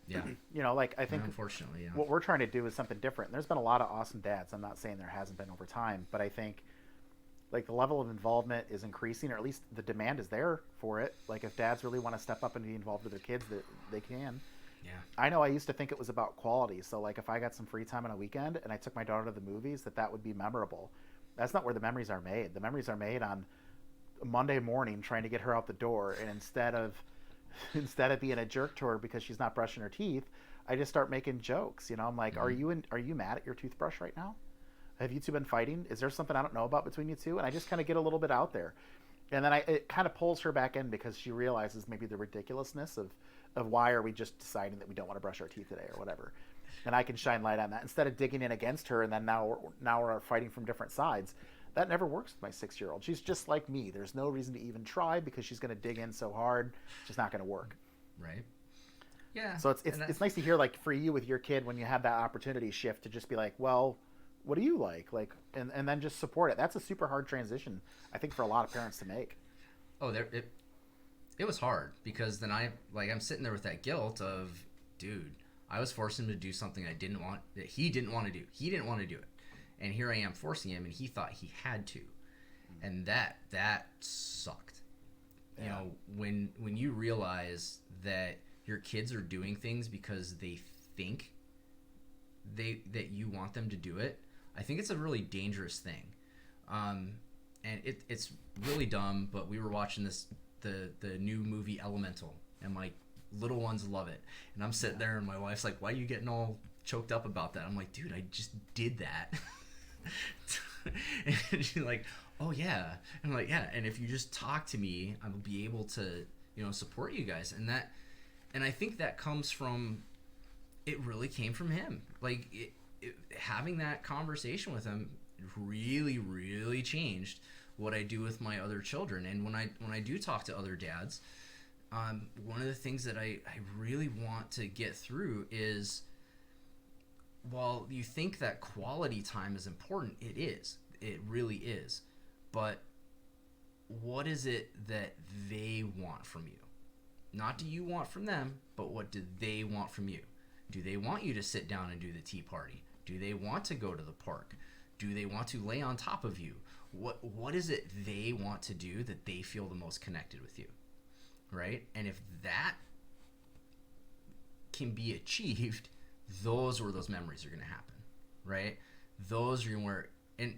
B: Yeah.
C: You know, like, I think
B: unfortunately, yeah.
C: What we're trying to do is something different. There's been a lot of awesome dads. I'm not saying there hasn't been over time, but I think, like, the level of involvement is increasing, or at least the demand is there for it. Like, if dads really want to step up and be involved with their kids, that they can.
B: Yeah.
C: I know I used to think it was about quality. So, like, if I got some free time on a weekend and I took my daughter to the movies, that would be memorable. That's not where the memories are made. The memories are made on Monday morning trying to get her out the door, and instead of being a jerk to her because she's not brushing her teeth, I just start making jokes. You know, I'm like, mm-hmm. Are you mad at your toothbrush right now? Have you two been fighting? Is there something I don't know about between you two? And I just kind of get a little bit out there. And then it kind of pulls her back in, because she realizes maybe the ridiculousness of why are we just deciding that we don't want to brush our teeth today or whatever. And I can shine light on that instead of digging in against her, and then now we're fighting from different sides. That never works with my 6-year-old. She's just like me. There's no reason to even try, because she's going to dig in so hard. It's just not going to work.
B: Right. Yeah.
C: So it's nice to hear, like, for you with your kid, when you have that opportunity shift, to just be like, well, what do you like? And then just support it. That's a super hard transition, I think, for a lot of parents to make.
B: Oh, it was hard, because then I'm sitting there with that guilt of, dude, I was forcing him to do something that he didn't want to do. He didn't want to do it. And here I am forcing him, and he thought he had to. And that sucked. Yeah. You know, when you realize that your kids are doing things because they think that you want them to do it, I think it's a really dangerous thing. And it's really dumb, but we were watching the new movie Elemental, and my little ones love it. And I'm sitting there, and my wife's like, "Why are you getting all choked up about that?" I'm like, "Dude, I just did that." And she's like, "Oh yeah." And I'm like, "Yeah." And if you just talk to me, I will be able to, support you guys. And I think that comes from, it really came from him. Like having that conversation with him really, really changed what I do with my other children. And when I do talk to other dads, one of the things that I really want to get through is, while you think that quality time is important, it is. It really is. But what is it that they want from you? Not do you want from them, but what do they want from you? Do they want you to sit down and do the tea party? Do they want to go to the park? Do they want to lay on top of you? What is it they want to do that they feel the most connected with you? Right? And if that can be achieved, those memories are going to happen, right? Those are where, and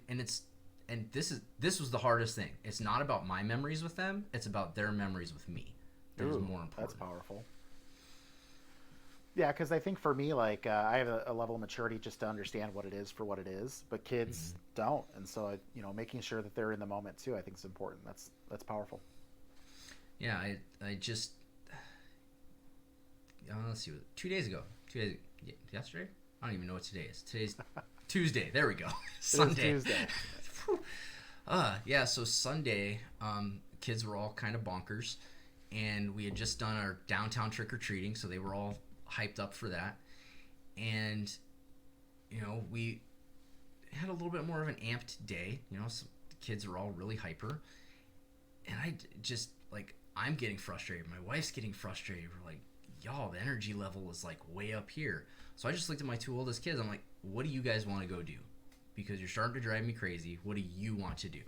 B: this was the hardest thing. It's not about my memories with them. It's about their memories with me. That is more important.
C: That's powerful. Yeah, because I think for me, like I have a level of maturity just to understand what it is for what it is, but kids don't, and so making sure that they're in the moment too, I think is important. That's powerful.
B: Yeah, I just let's see, 2 days ago, yesterday, I don't even know what today is. Today's Tuesday. There we go. Sunday.
C: It is Tuesday.
B: Yeah. So Sunday, kids were all kind of bonkers, and we had just done our downtown trick or treating, so they were all hyped up for that. And we had a little bit more of an amped day. Some kids are all really hyper, and I just I'm getting frustrated. My wife's getting frustrated. We're like, y'all, the energy level is like way up here. So I just looked at my two oldest kids. I'm like, what do you guys want to go do? Because you're starting to drive me crazy. What do you want to do?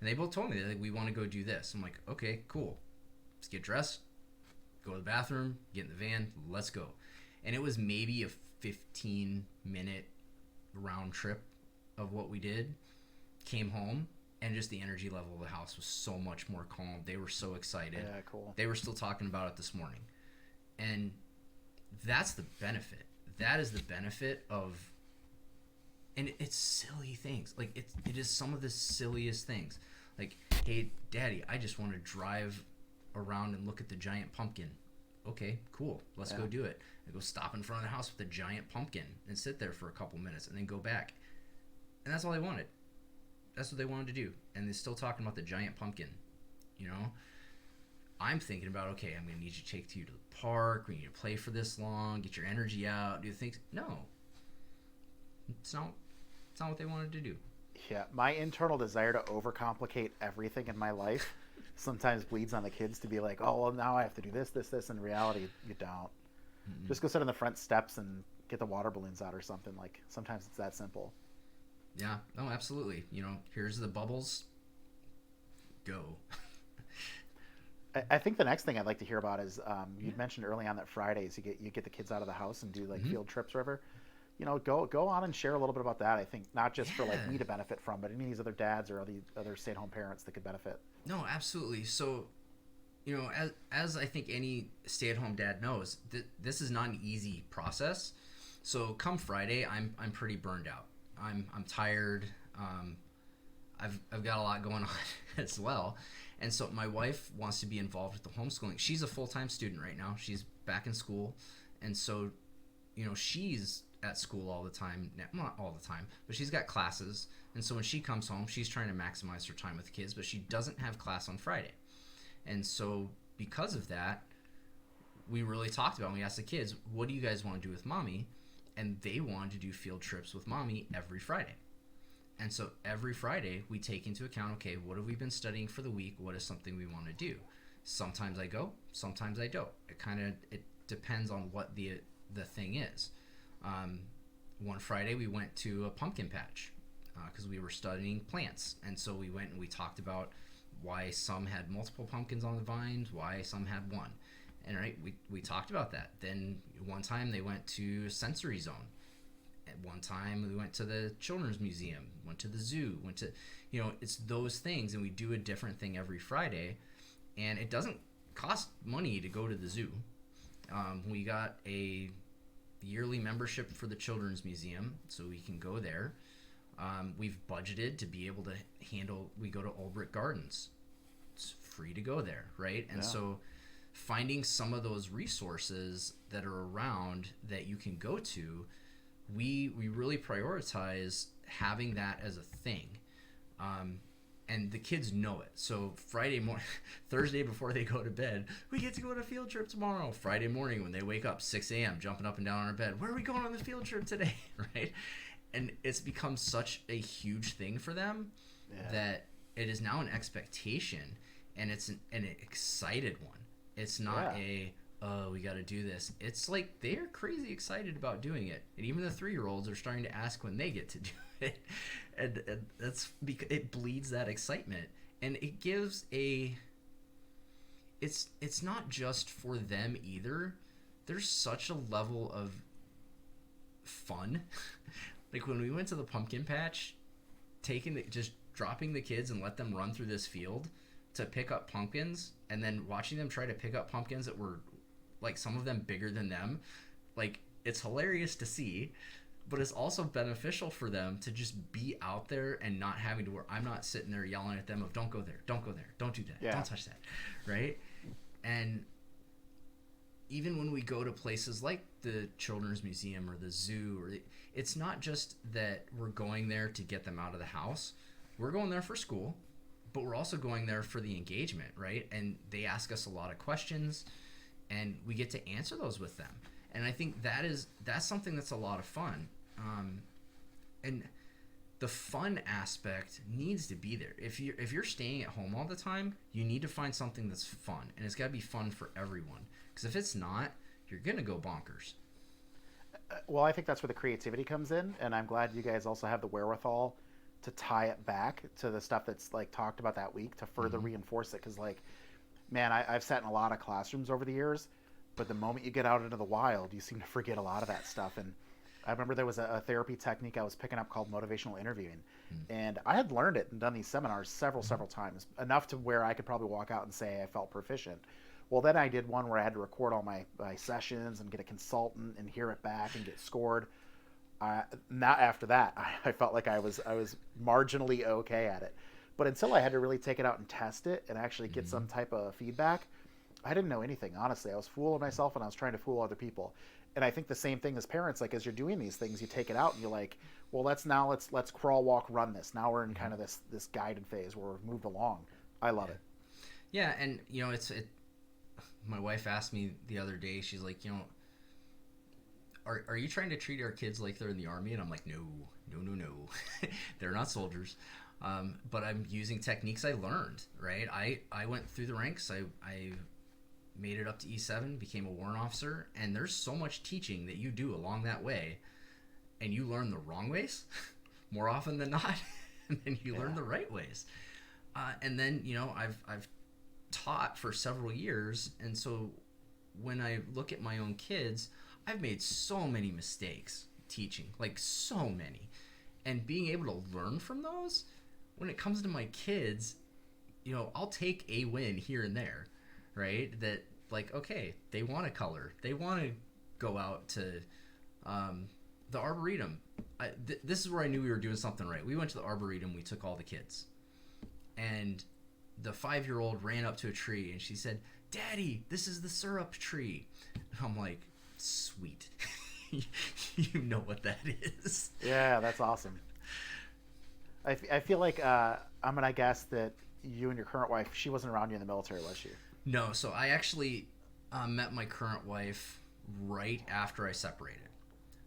B: And they both told me that we want to go do this. I'm like, okay, cool. Let's get dressed, go to the bathroom, get in the van, let's go. And it was maybe a 15-minute round trip of what we did. Came home, and just the energy level of the house was so much more calm. They were so excited.
C: Yeah, cool.
B: They were still talking about it this morning. And that's the benefit. That is the benefit of, and it's silly things. Like it is some of the silliest things. Like, hey, Daddy, I just want to drive around and look at the giant pumpkin. Okay, cool. Let's go do it. I go stop in front of the house with a giant pumpkin and sit there for a couple minutes and then go back. And that's all they wanted. That's what they wanted to do. And they're still talking about the giant pumpkin. I'm thinking about, okay, I'm going to need you to take you to the park. We need to play for this long, get your energy out, do things. No. It's not what they wanted to do.
C: Yeah, my internal desire to overcomplicate everything in my life sometimes bleeds on the kids to be like, oh, well, now I have to do this. In reality, you don't. Mm-hmm. Just go sit on the front steps and get the water balloons out or something. Like, sometimes it's that simple.
B: Yeah, no, absolutely. Here's the bubbles. Go.
C: I think the next thing I'd like to hear about is you'd mentioned early on that Fridays you get the kids out of the house and do field trips or whatever. Go on and share a little bit about that. I think not just for me to benefit from, but any of these other dads or other stay-at-home parents that could benefit.
B: No, absolutely. So, as I think any stay-at-home dad knows, this is not an easy process. So come Friday, I'm pretty burned out. I'm tired. I've got a lot going on as well. And so my wife wants to be involved with the homeschooling. She's a full-time student right now. She's back in school. And so, she's at school all the time. Not all the time, but she's got classes. And so when she comes home, she's trying to maximize her time with the kids, but she doesn't have class on Friday. And so because of that, we really talked about, and we asked the kids, what do you guys want to do with Mommy? And they wanted to do field trips with Mommy every Friday. And so every Friday we take into account, okay, what have we been studying for the week? What is something we want to do? Sometimes I go, sometimes I don't. It depends on what the thing is. One Friday we went to a pumpkin patch because we were studying plants. And so we went and we talked about why some had multiple pumpkins on the vines, why some had one. And we talked about that. Then one time they went to Sensory Zone. At one time, we went to the Children's Museum, went to the zoo, went to, it's those things. And we do a different thing every Friday. And it doesn't cost money to go to the zoo. We got a yearly membership for the Children's Museum, so we can go there. We've budgeted to be able to we go to Ulbrich Gardens. It's free to go there, right? And so finding some of those resources that are around that you can go to, we really prioritize having that as a thing. And the kids know it. So Friday morning, Thursday before they go to bed, we get to go on a field trip tomorrow. Friday morning when they wake up, 6 a.m., jumping up and down on our bed, where are we going on the field trip today, right? And it's become such a huge thing for them that it is now an expectation, and it's an excited one. It's not we got to do this. It's like they're crazy excited about doing it. And even the 3-year-olds are starting to ask when they get to do it. And that's because it bleeds that excitement. And it gives it's not just for them either. There's such a level of fun. Like when we went to the pumpkin patch, just dropping the kids and let them run through this field to pick up pumpkins, and then watching them try to pick up pumpkins that were like some of them bigger than them. Like, it's hilarious to see, but it's also beneficial for them to just be out there and not having to worry. I'm not sitting there yelling at them of don't go there, don't do that, don't touch that, right? And even when we go to places like the Children's Museum or the zoo, it's not just that we're going there to get them out of the house. We're going there for school, but we're also going there for the engagement, right? And they ask us a lot of questions, and we get to answer those with them. And I think that's something that's a lot of fun. And the fun aspect needs to be there. If you're staying at home all the time, you need to find something that's fun, and it's got to be fun for everyone. Because if it's not, you're gonna go bonkers.
C: Well, I think that's where the creativity comes in, and I'm glad you guys also have the wherewithal to tie it back to the stuff that's like talked about that week to further reinforce it. Because like, man, I've sat in a lot of classrooms over the years, but the moment you get out into the wild, you seem to forget a lot of that stuff. And I remember there was a therapy technique I was picking up called motivational interviewing, and I had learned it and done these seminars several times, enough to where I could probably walk out and say I felt proficient. Well, then I did one where I had to record all my sessions and get a consultant and hear it back and get scored. Not after that, I felt like I was marginally okay at it. But until I had to really take it out and test it and actually get some type of feedback, I didn't know anything, honestly. I was fooling myself, and I was trying to fool other people. And I think the same thing as parents, like as you're doing these things, you take it out and you're like, well, let's crawl, walk, run this. Now we're in kind of this guided phase where we've moved along. I love it.
B: Yeah, and my wife asked me the other day, she's like, are you trying to treat our kids like they're in the army? And I'm like, no. They're not soldiers. But I'm using techniques I learned, right? I went through the ranks. I made it up to E7, became a warrant officer, and there's so much teaching that you do along that way, and you learn the wrong ways more often than not, and then you learn the right ways. And then, I've taught for several years, and so when I look at my own kids, I've made so many mistakes teaching, like so many, and being able to learn from those. When it comes to my kids, I'll take a win here and there, right? That, like, okay, they want to color, they want to go out to the Arboretum. This is where I knew we were doing something right. We went to the Arboretum, we took all the kids, and the 5-year-old ran up to a tree and she said, "Daddy, this is the syrup tree." And I'm like, sweet. You know what that is.
C: Yeah, that's awesome. I feel like I'm gonna guess that you and your current wife, she wasn't around you in the military, was she?
B: No, so I actually met my current wife right after I separated.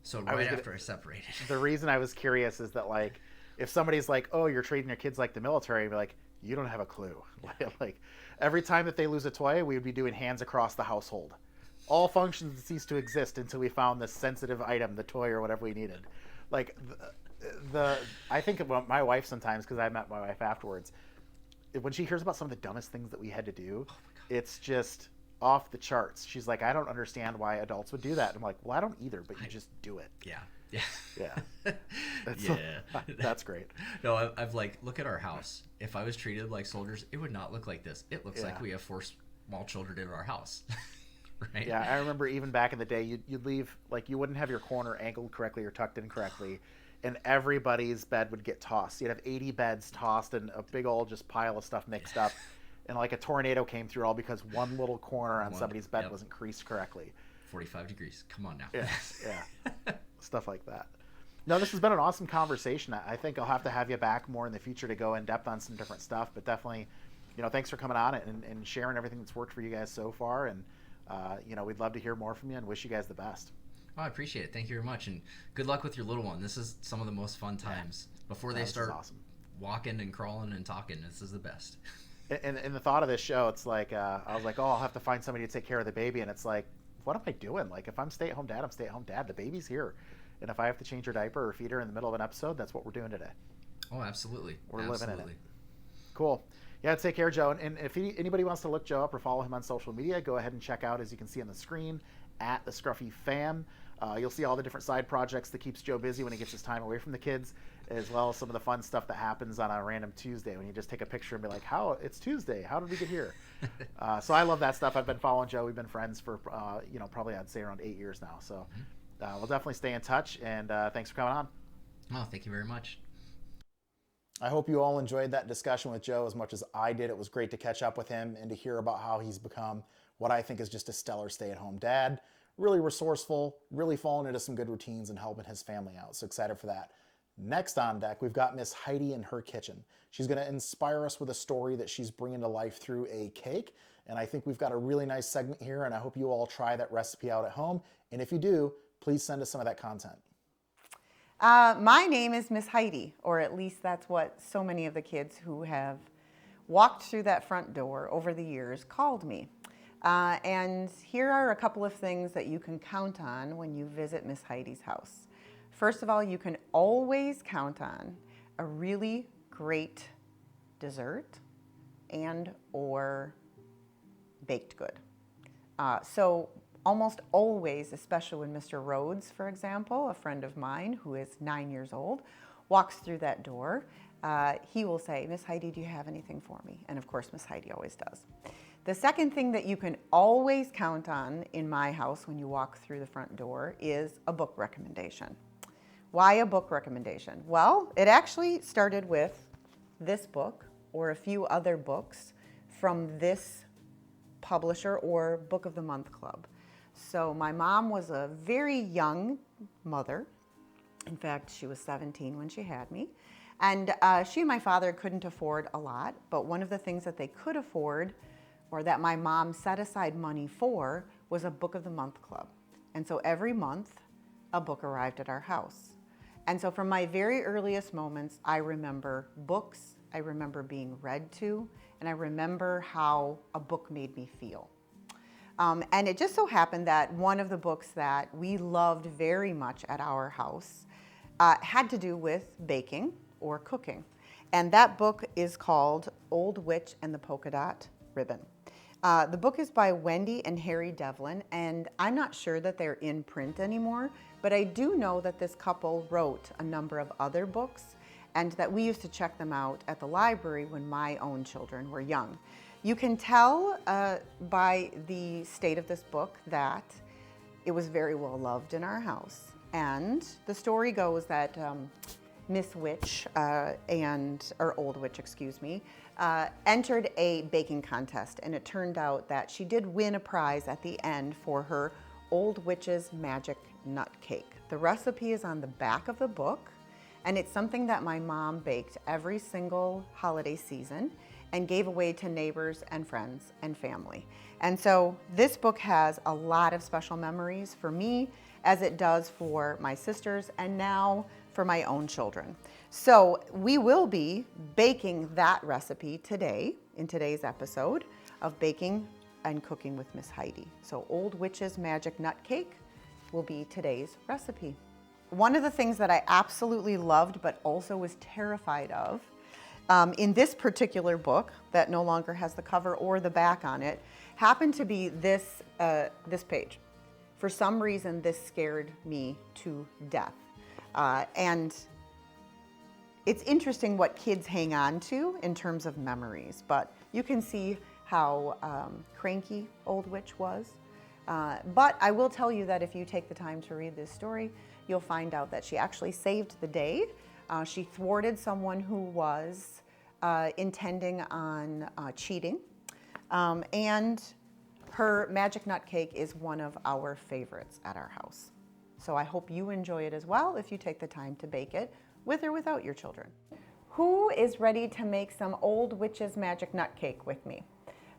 B: So after I separated.
C: The reason I was curious is that, like, if somebody's like, "Oh, you're treating your kids like the military," I'd be like, you don't have a clue. Like, every time that they lose a toy, we would be doing hands across the household. All functions cease to exist until we found this sensitive item, the toy or whatever we needed. Like, I think about my wife sometimes, because I met my wife afterwards. When she hears about some of the dumbest things that we had to do, it's just, off the charts. She's like, I don't understand why adults would do that. I'm like, well, I don't either, but you just do it.
B: Yeah.
C: Yeah.
B: Yeah.
C: That's great.
B: No, I've like, look at our house. If I was treated like soldiers, it would not look like this. It looks
C: Yeah.
B: like we have 4 small children in our house. Right?
C: Yeah, I remember even back in the day, you'd leave, like, you wouldn't have your corner angled correctly or tucked in correctly, and everybody's bed would get tossed. You'd have 80 beds tossed and a big old just pile of stuff mixed up, and like a tornado came through all because one little corner on somebody's bed wasn't creased correctly.
B: 45 degrees. Come on now.
C: Yeah. Stuff like that. No, this has been an awesome conversation. I think I'll have to have you back more in the future to go in depth on some different stuff, but definitely, thanks for coming on and sharing everything that's worked for you guys so far. And, we'd love to hear more from you and wish you guys the best.
B: Oh, I appreciate it. Thank you very much. And good luck with your little one. This is some of the most fun times. Before they start walking and crawling and talking, this is the best.
C: And the thought of this show, it's like, I was like, I'll have to find somebody to take care of the baby. And it's like, what am I doing? Like, if I'm stay-at-home dad, I'm stay-at-home dad. The baby's here. And if I have to change her diaper or feed her in the middle of an episode, that's what we're doing today.
B: Oh, absolutely.
C: We're living in it. Cool. Yeah, take care, Joe. And if anybody wants to look Joe up or follow him on social media, go ahead and check out, as you can see on the screen, at the Scruffy Fam. You'll see all the different side projects that keeps Joe busy when he gets his time away from the kids, as well as some of the fun stuff that happens on a random Tuesday when you just take a picture and be like, it's Tuesday. How did we get here? So I love that stuff. I've been following Joe. We've been friends for, probably I'd say around 8 years now. So we'll definitely stay in touch. And thanks for coming on.
B: Oh, thank you very much.
A: I hope you all enjoyed that discussion with Joe as much as I did. It was great to catch up with him and to hear about how he's become what I think is just a stellar stay-at-home dad. Really resourceful, really falling into some good routines and helping his family out. So excited for that. Next on deck, we've got Miss Heidi in her kitchen. She's going to inspire us with a story that she's bringing to life through a cake. And I think we've got a really nice segment here, and I hope you all try that recipe out at home. And if you do, please send us some of that content.
D: My name is Miss Heidi, or at least that's what so many of the kids who have walked through that front door over the years called me. And here are a couple of things that you can count on when you visit Miss Heidi's house. First of all, you can always count on a really great dessert and or baked good. So almost always, especially when Mr. Rhodes, for example, a friend of mine who is 9 years old, walks through that door, he will say, Miss Heidi, do you have anything for me? And of course, Miss Heidi always does. The second thing that you can always count on in my house when you walk through the front door is a book recommendation. Why a book recommendation? Well, it actually started with this book or a few other books from this publisher or Book of the Month Club. So my mom was a very young mother. In fact, she was 17 when she had me. And she and my father couldn't afford a lot, but one of the things that they could afford, or that my mom set aside money for, was a Book of the Month Club. And so every month, a book arrived at our house. And so from my very earliest moments, I remember books, I remember being read to, and I remember how a book made me feel. And it just so happened that one of the books that we loved very much at our house had to do with baking or cooking. And that book is called Old Witch and the Polka Dot Ribbon. The book is by Wendy and Harry Devlin, and I'm not sure that they're in print anymore, but I do know that this couple wrote a number of other books and that we used to check them out at the library when my own children were young. You can tell by the state of this book that it was very well loved in our house. And the story goes that Miss Witch, or Old Witch, excuse me, entered a baking contest, and it turned out that she did win a prize at the end for her Old Witch's Magic Nut Cake. The recipe is on the back of the book, and it's something that my mom baked every single holiday season and gave away to neighbors and friends and family. And so this book has a lot of special memories for me, as it does for my sisters and now for my own children. So we will be baking that recipe today in today's episode of Baking and Cooking with Miss Heidi. So Old Witch's Magic Nut Cake will be today's recipe. One of the things that I absolutely loved but also was terrified of in this particular book that no longer has the cover or the back on it happened to be this page. For some reason, this scared me to death. And it's interesting what kids hang on to in terms of memories, but you can see how cranky Old Witch was. But I will tell you that if you take the time to read this story, you'll find out that she actually saved the day. She thwarted someone who was intending on cheating. And her magic nut cake is one of our favorites at our house. So I hope you enjoy it as well if you take the time to bake it with or without your children. Who is ready to make some Old Witch's magic nut cake with me?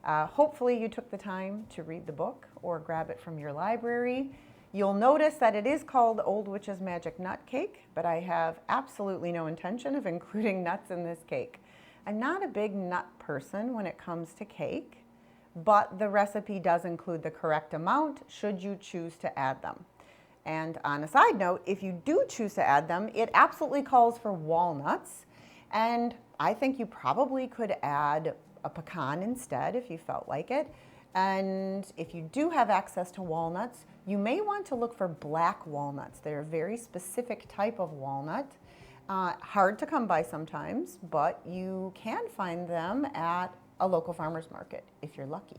D: Hopefully you took the time to read the book or grab it from your library. You'll notice that it is called Old Witch's Magic Nut Cake, but I have absolutely no intention of including nuts in this cake. I'm not a big nut person when it comes to cake, but the recipe does include the correct amount should you choose to add them. And on a side note, if you do choose to add them, it absolutely calls for walnuts. And I think you probably could add a pecan instead if you felt like it. And if you do have access to walnuts, you may want to look for black walnuts. They're a very specific type of walnut. Hard to come by sometimes, but you can find them at a local farmer's market if you're lucky.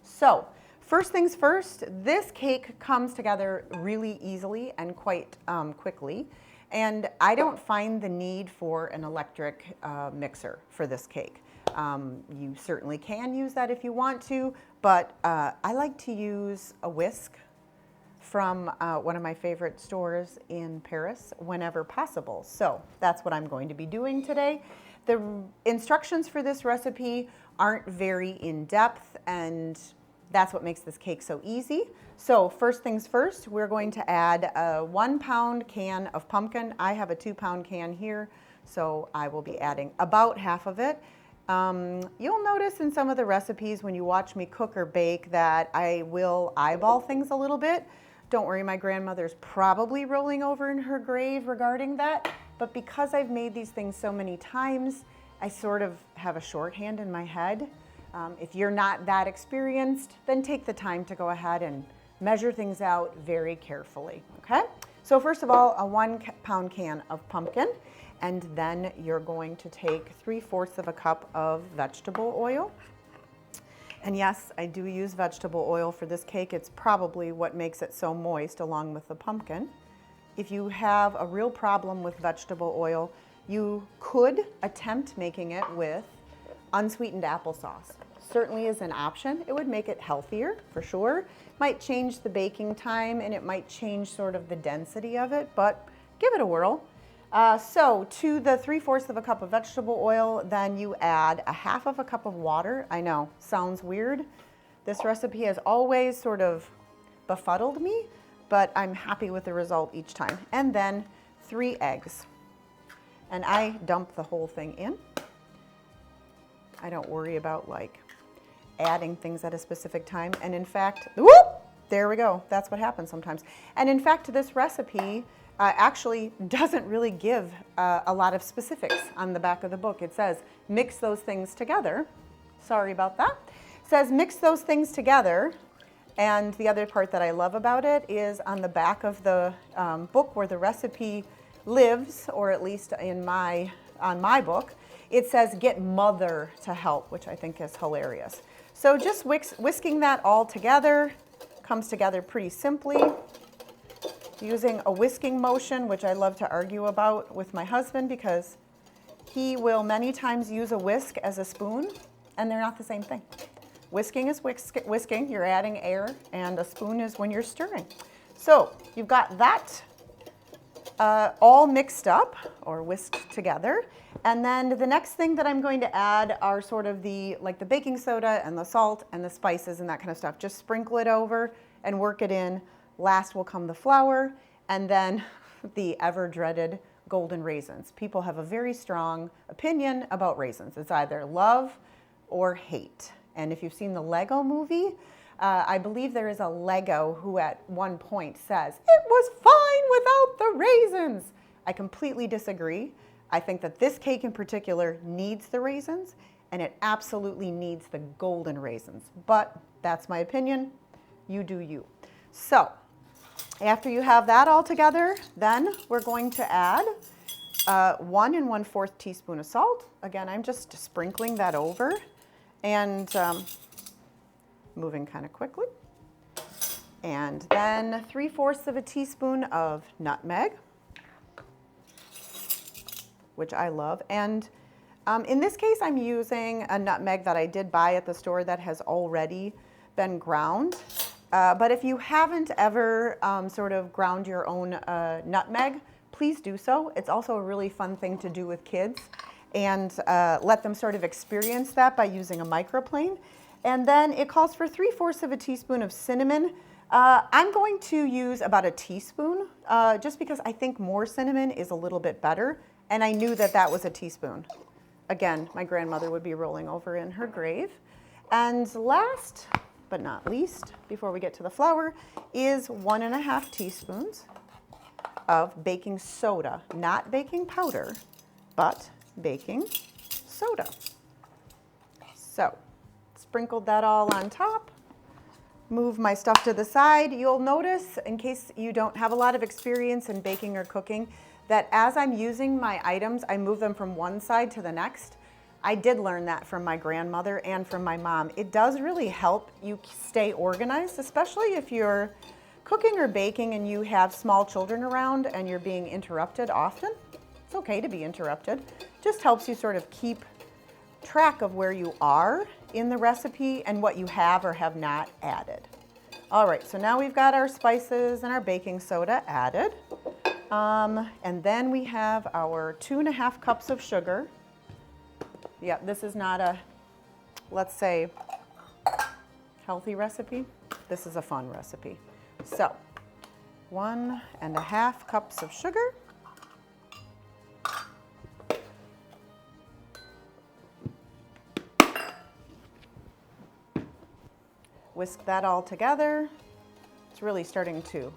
D: So first things first, this cake comes together really easily and quite quickly. And I don't find the need for an electric mixer for this cake. You certainly can use that if you want to, but I like to use a whisk from one of my favorite stores in Paris whenever possible. So that's what I'm going to be doing today. The instructions for this recipe aren't very in-depth, and that's what makes this cake so easy. So first things first, we're going to add a 1 pound can of pumpkin. I have a 2 pound can here, so I will be adding about half of it. You'll notice in some of the recipes when you watch me cook or bake that I will eyeball things a little bit. Don't worry, my grandmother's probably rolling over in her grave regarding that, but because I've made these things so many times, I sort of have a shorthand in my head. If you're not that experienced, then take the time to go ahead and measure things out very carefully, okay? So first of all, a 1 pound can of pumpkin, and then you're going to take 3/4 of a cup of vegetable oil. And yes, I do use vegetable oil for this cake. It's probably what makes it so moist along with the pumpkin. If you have a real problem with vegetable oil, you could attempt making it with unsweetened applesauce. Certainly is an option. It would make it healthier for sure. Might change the baking time and it might change sort of the density of it, but give it a whirl. So to the 3/4 of a cup of vegetable oil, then you add a 1/2 of a cup of water. I know, sounds weird. This recipe has always sort of befuddled me, but I'm happy with the result each time. And then 3 eggs. And I dump the whole thing in. I don't worry about like adding things at a specific time. And in fact, whoop, there we go. That's what happens sometimes. And in fact, this recipe actually doesn't really give a lot of specifics on the back of the book. It says, mix those things together. Sorry about that. It says, mix those things together. And the other part that I love about it is on the back of the book where the recipe lives, or at least on my book, it says, get mother to help, which I think is hilarious. So just whisking that all together, comes together pretty simply. Using a whisking motion, which I love to argue about with my husband because he will many times use a whisk as a spoon, and they're not the same thing. Whisking is whisking, you're adding air, and a spoon is when you're stirring. So you've got that all mixed up or whisked together. And then the next thing that I'm going to add are sort of the baking soda and the salt and the spices and that kind of stuff. Just sprinkle it over and work it in. Last will come the flour, and then the ever-dreaded golden raisins. People have a very strong opinion about raisins. It's either love or hate. And if you've seen the Lego movie, I believe there is a Lego who at one point says, it was fine without the raisins. I completely disagree. I think that this cake in particular needs the raisins, and it absolutely needs the golden raisins. But that's my opinion. You do you. So after you have that all together, then we're going to add 1 1/4 teaspoon of salt. Again, I'm just sprinkling that over and moving kind of quickly. And then 3/4 of a teaspoon of nutmeg, which I love. And in this case, I'm using a nutmeg that I did buy at the store that has already been ground. But if you haven't ever sort of ground your own nutmeg, please do so. It's also a really fun thing to do with kids, and let them sort of experience that by using a microplane. And then it calls for 3/4 of a teaspoon of cinnamon. I'm going to use about a teaspoon just because I think more cinnamon is a little bit better. And I knew that that was a teaspoon. Again, my grandmother would be rolling over in her grave. And last but not least, before we get to the flour, is 1 1/2 teaspoons of baking soda, not baking powder, but baking soda. So, sprinkled that all on top. Move my stuff to the side. You'll notice, in case you don't have a lot of experience in baking or cooking, that as I'm using my items, I move them from one side to the next. I did learn that from my grandmother and from my mom. It does really help you stay organized, especially if you're cooking or baking and you have small children around and you're being interrupted often. It's okay to be interrupted. Just helps you sort of keep track of where you are in the recipe and what you have or have not added. All right, so now we've got our spices and our baking soda added. And then we have our 2 1/2 cups of sugar. Yeah, this is not a, let's say, healthy recipe. This is a fun recipe. So, 1 1/2 cups of sugar. Whisk that all together. It's really starting to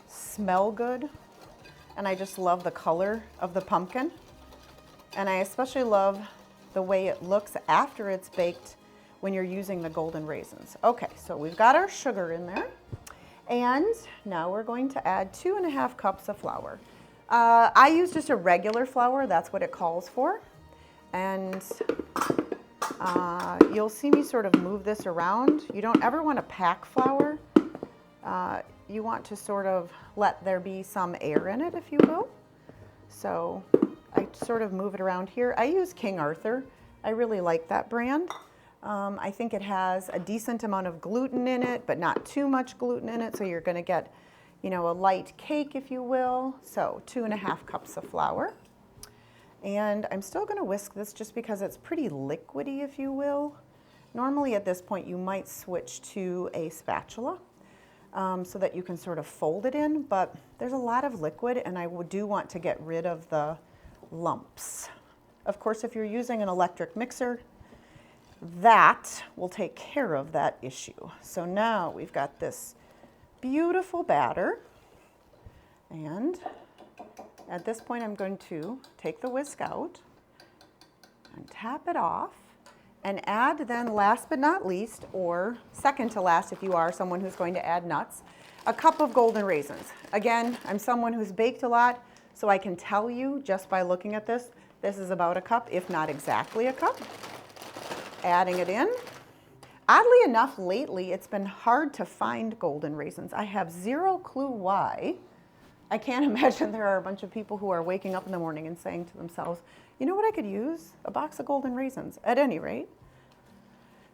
D: smell good. And I just love the color of the pumpkin. And I especially love the way it looks after it's baked when you're using the golden raisins. Okay, so we've got our sugar in there. And now we're going to add 2 1/2 cups of flour. I use just a regular flour, that's what it calls for. And you'll see me sort of move this around. You don't ever want to pack flour. You want to sort of let there be some air in it, if you will. So I sort of move it around here. I use King Arthur. I really like that brand. I think it has a decent amount of gluten in it, but not too much gluten in it. So you're going to get, you know, a light cake, if you will. So 2 1/2 cups of flour. And I'm still going to whisk this just because it's pretty liquidy, if you will. Normally at this point you might switch to a spatula so that you can sort of fold it in, but there's a lot of liquid and I do want to get rid of the lumps. Of course, if you're using an electric mixer, that will take care of that issue. So now we've got this beautiful batter, and at this point I'm going to take the whisk out and tap it off and add then, last but not least, or second to last if you are someone who's going to add nuts, a cup of golden raisins. Again, I'm someone who's baked a lot, so I can tell you just by looking at this, this is about a cup, if not exactly a cup. Adding it in. Oddly enough, lately it's been hard to find golden raisins. I have zero clue why. I can't imagine there are a bunch of people who are waking up in the morning and saying to themselves, you know what I could use? A box of golden raisins, at any rate.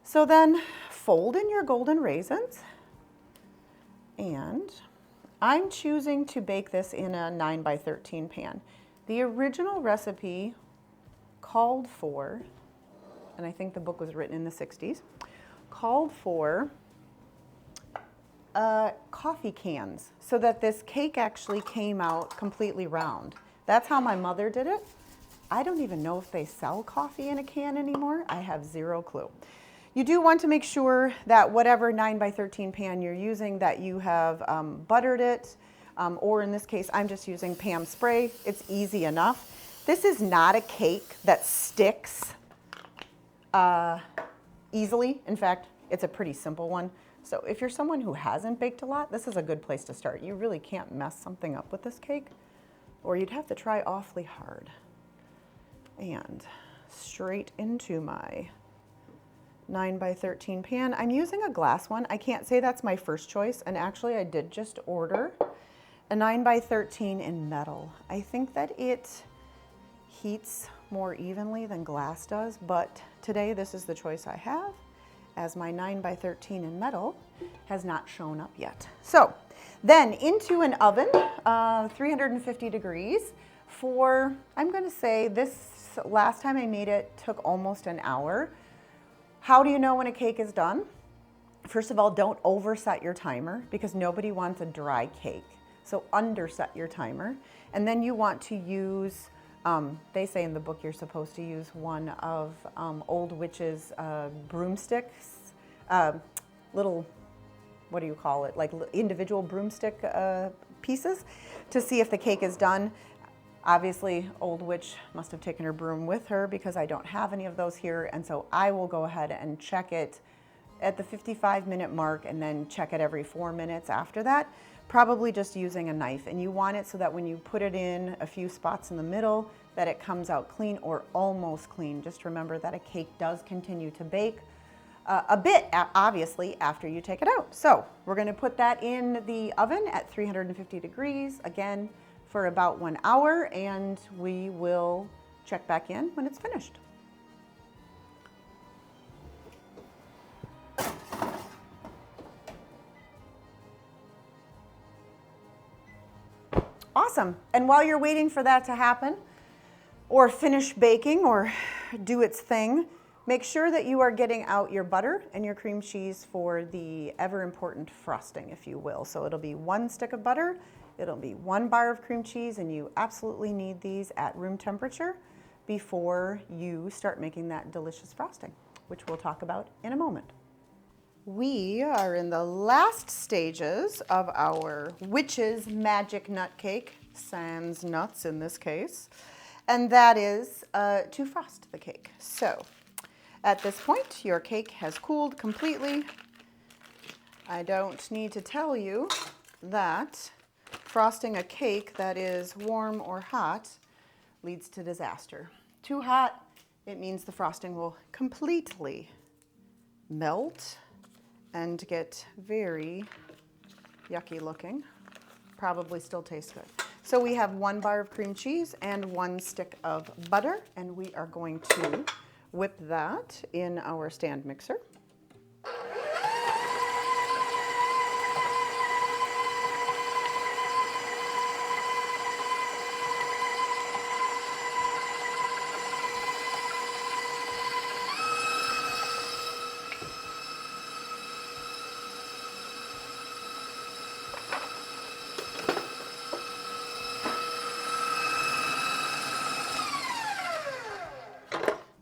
D: So then fold in your golden raisins, and I'm choosing to bake this in a 9x13 pan. The original recipe called for, and I think the book was written in the 60s, called for coffee cans so that this cake actually came out completely round. That's how my mother did it. I don't even know if they sell coffee in a can anymore. I have zero clue. You do want to make sure that whatever 9x13 pan you're using, that you have buttered it, or in this case, I'm just using Pam spray. It's easy enough. This is not a cake that sticks easily. In fact, it's a pretty simple one. So if you're someone who hasn't baked a lot, this is a good place to start. You really can't mess something up with this cake, or you'd have to try awfully hard. And straight into my 9 by 13 pan. I'm using a glass one. I can't say that's my first choice, and actually I did just order a 9 by 13 in metal. I think that it heats more evenly than glass does, but today this is the choice I have, as my 9 by 13 in metal has not shown up yet. So then into an oven, 350 degrees for, I'm gonna say this last time I made it took almost an hour. How do you know when a cake is done? First of all, don't overset your timer because nobody wants a dry cake. So underset your timer. And then you want to use, they say in the book you're supposed to use one of Old Witch's broomsticks, little, what do you call it, like individual broomstick pieces to see if the cake is done. Obviously, Old Witch must have taken her broom with her because I don't have any of those here, and so I will go ahead and check it at the 55-minute mark and then check it every 4 minutes after that, probably just using a knife. And you want it so that when you put it in a few spots in the middle, that it comes out clean or almost clean. Just remember that a cake does continue to bake a bit, obviously, after you take it out. So we're gonna put that in the oven at 350 degrees, again, for about 1 hour, and we will check back in when it's finished. Awesome. And while you're waiting for that to happen, or finish baking, or do its thing, make sure that you are getting out your butter and your cream cheese for the ever important frosting, if you will. So it'll be 1 stick of butter, it'll be 1 bar of cream cheese, and you absolutely need these at room temperature before you start making that delicious frosting, which we'll talk about in a moment. We are in the last stages of our Witch's Magic Nut Cake, sans nuts in this case, and that is to frost the cake. So at this point, your cake has cooled completely. I don't need to tell you that frosting a cake that is warm or hot leads to disaster. Too hot, it means the frosting will completely melt and get very yucky looking. Probably still tastes good. So we have 1 bar of cream cheese and 1 stick of butter, and we are going to whip that in our stand mixer.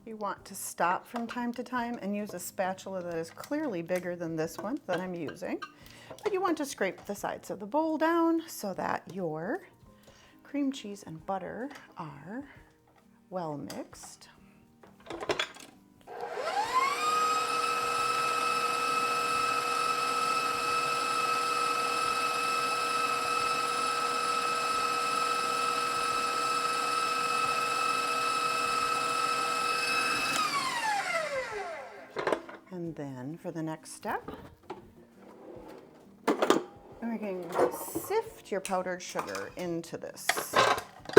D: You want to stop from time to time and use a spatula that is clearly bigger than this one that I'm using. But you want to scrape the sides of the bowl down so that your cream cheese and butter are well mixed. And then for the next step, we're going to sift your powdered sugar into this.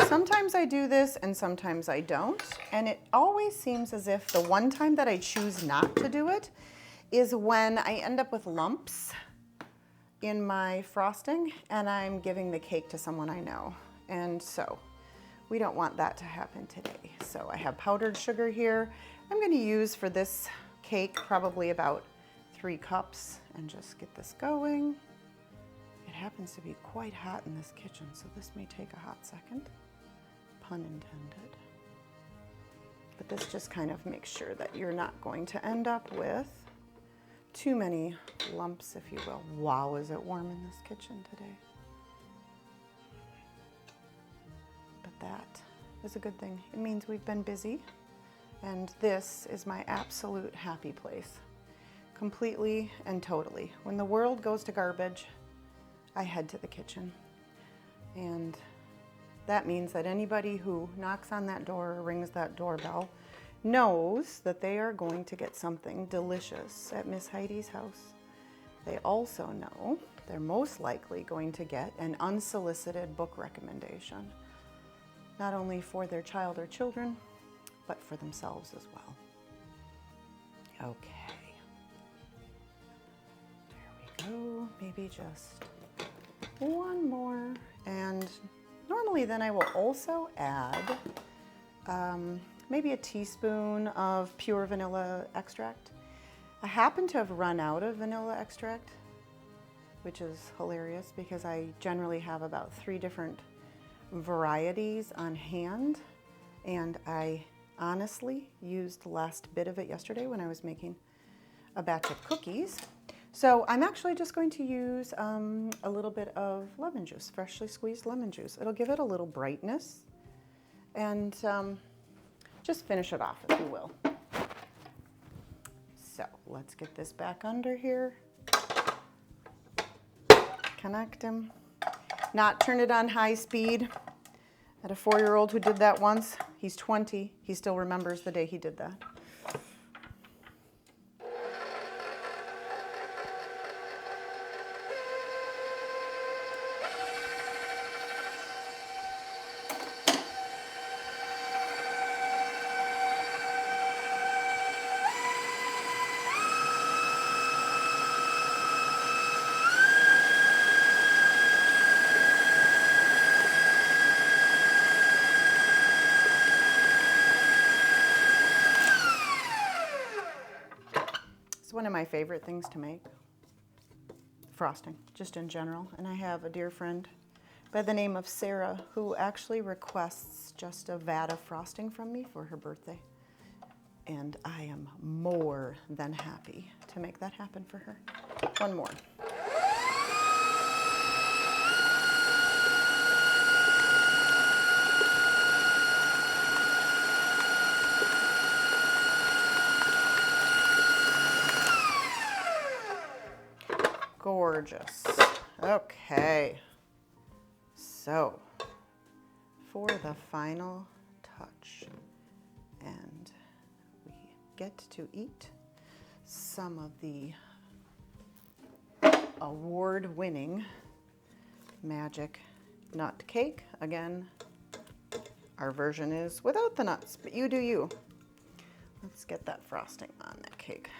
D: Sometimes I do this and sometimes I don't. And it always seems as if the one time that I choose not to do it is when I end up with lumps in my frosting and I'm giving the cake to someone I know. And so we don't want that to happen today. So I have powdered sugar here. I'm going to use for this cake probably about 3 cups and just get this going. It happens to be quite hot in this kitchen, so this may take a hot second, pun intended. But this just kind of makes sure that you're not going to end up with too many lumps, if you will. Wow, is it warm in this kitchen today? But that is a good thing. It means we've been busy, and this is my absolute happy place. Completely and totally. When the world goes to garbage, I head to the kitchen. And that means that anybody who knocks on that door or rings that doorbell knows that they are going to get something delicious at Miss Heidi's house. They also know they're most likely going to get an unsolicited book recommendation, not only for their child or children, but for themselves as well. Okay. There we go. Maybe just one more. And normally then I will also add maybe a teaspoon of pure vanilla extract. I happen to have run out of vanilla extract, which is hilarious because I generally have about 3 different varieties on hand, and I honestly used the last bit of it yesterday when I was making a batch of cookies. So I'm actually just going to use a little bit of lemon juice, freshly squeezed lemon juice. It'll give it a little brightness, and just finish it off, if you will. So let's get this back under here. Connect him. Not turn it on high speed. I had a 4-year-old who did that once. He's 20. He still remembers the day he did that. It's one of my favorite things to make, frosting, just in general. And I have a dear friend by the name of Sarah who actually requests just a vat of frosting from me for her birthday. And I am more than happy to make that happen for her. One more. Gorgeous. Okay. So, for the final touch, and we get to eat some of the award-winning magic nut cake. Again, our version is without the nuts, but you do you. Let's get that frosting on that cake.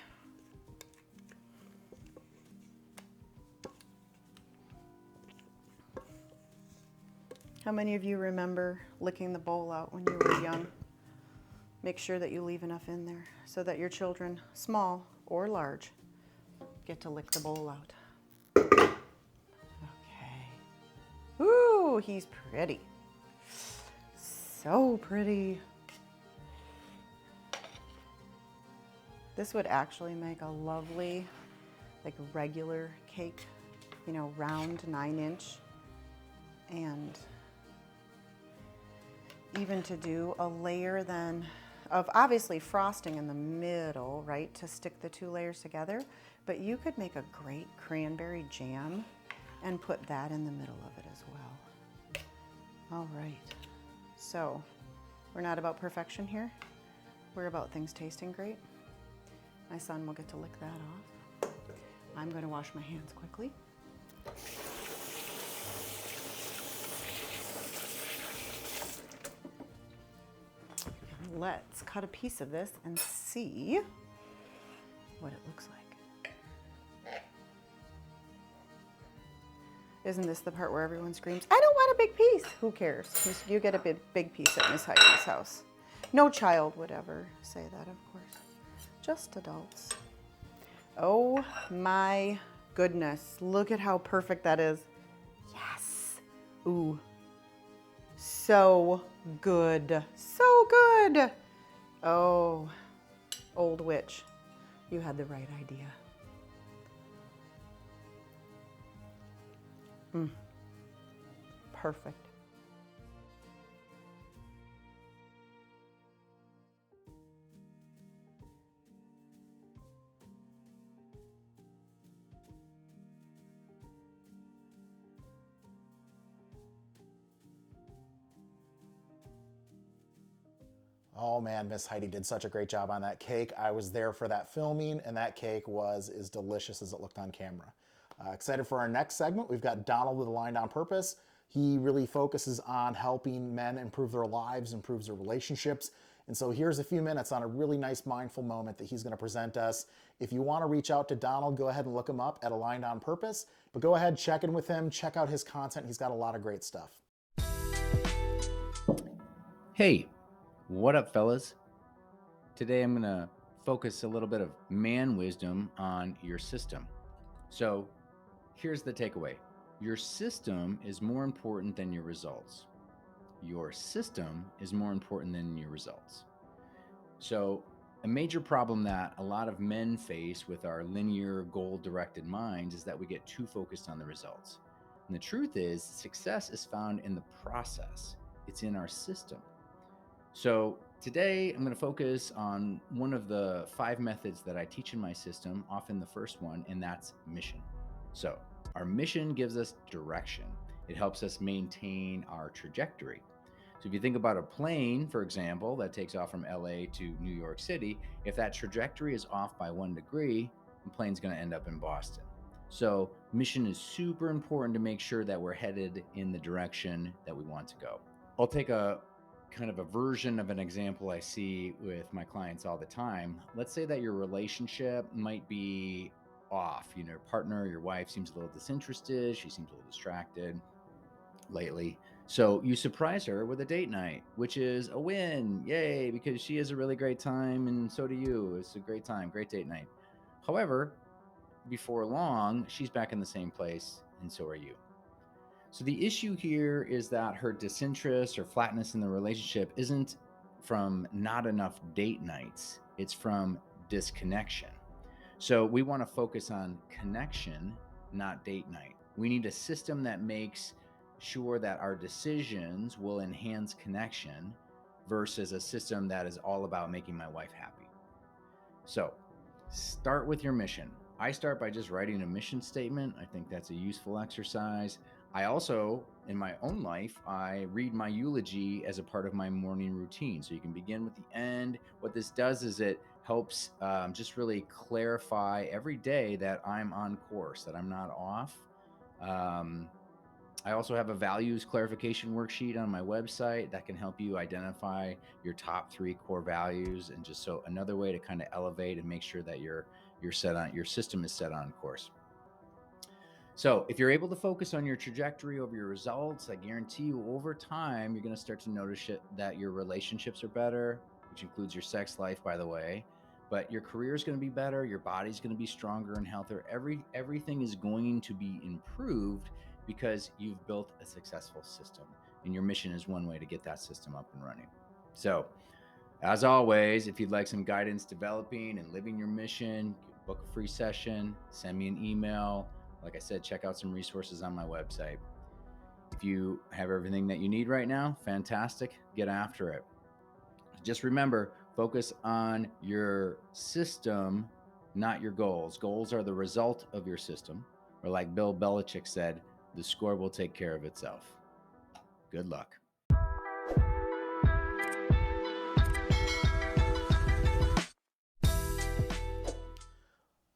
D: How many of you remember licking the bowl out when you were young? Make sure that you leave enough in there so that your children, small or large, get to lick the bowl out. Okay. Ooh, he's pretty. So pretty. This would actually make a lovely, like regular cake, you know, round 9-inch. And even to do a layer then of obviously frosting in the middle, right, to stick the 2 layers together, but you could make a great cranberry jam and put that in the middle of it as well. All right, so we're not about perfection here. We're about things tasting great. My son will get to lick that off. I'm going to wash my hands quickly. Let's cut a piece of this and see what it looks like. Isn't this the part where everyone screams, I don't want a big piece? Who cares? You get a big piece at Miss Heidi's house. No child would ever say that, of course. Just adults. Oh my goodness. Look at how perfect that is. Yes. Ooh. So good. So good. Oh, old witch, you had the right idea. Perfect.
A: Oh man, Miss Heidi did such a great job on that cake. I was there for that filming, and that cake was as delicious as it looked on camera. Excited for our next segment. We've got Donald with Aligned on Purpose. He really focuses on helping men improve their lives, improves their relationships. And so here's a few minutes on a really nice mindful moment that he's going to present us. If you want to reach out to Donald, go ahead and look him up at Aligned on Purpose. But go ahead, check in with him, check out his content. He's got a lot of great stuff.
E: Hey, what up, fellas? Today I'm going to focus a little bit of man wisdom on your system. So here's the takeaway. Your system is more important than your results. Your system is more important than your results. So a major problem that a lot of men face with our linear goal-directed minds is that we get too focused on the results. And the truth is, success is found in the process. It's in our system. So today I'm going to focus on one of the 5 methods that I teach in my system, often the first one, and that's mission. So our mission gives us direction. It helps us maintain our trajectory. So if you think about a plane, for example, that takes off from LA to New York City, if that trajectory is off by 1 degree, the plane's going to end up in Boston. So mission is super important to make sure that we're headed in the direction that we want to go. I'll take a kind of a version of an example I see with my clients all the time. Let's say that your relationship might be off. You know, your partner, your wife seems a little disinterested. She seems a little distracted lately. So you surprise her with a date night, which is a win. Yay, because she has a really great time and so do you. It's a great time, great date night. However, before long, she's back in the same place and so are you. So the issue here is that her disinterest or flatness in the relationship isn't from not enough date nights. It's from disconnection. So we want to focus on connection, not date night. We need a system that makes sure that our decisions will enhance connection versus a system that is all about making my wife happy. So start with your mission. I start by just writing a mission statement. I think that's a useful exercise. I also, in my own life, I read my eulogy as a part of my morning routine. So you can begin with the end. What this does is it helps just really clarify every day that I'm on course, that I'm not off. I also have a values clarification worksheet on my website that can help you identify your top 3 core values, and just so another way to kind of elevate and make sure that your system is set on course. So if you're able to focus on your trajectory over your results, I guarantee you over time, you're going to start to notice that your relationships are better, which includes your sex life, by the way, but your career is going to be better. Your body's going to be stronger and healthier. Everything is going to be improved because you've built a successful system, and your mission is one way to get that system up and running. So as always, if you'd like some guidance developing and living your mission, book a free session, send me an email. Like I said, check out some resources on my website. If you have everything that you need right now, fantastic, get after it. Just remember, focus on your system, not your goals. Goals are the result of your system. Or like Bill Belichick said, the score will take care of itself. Good luck.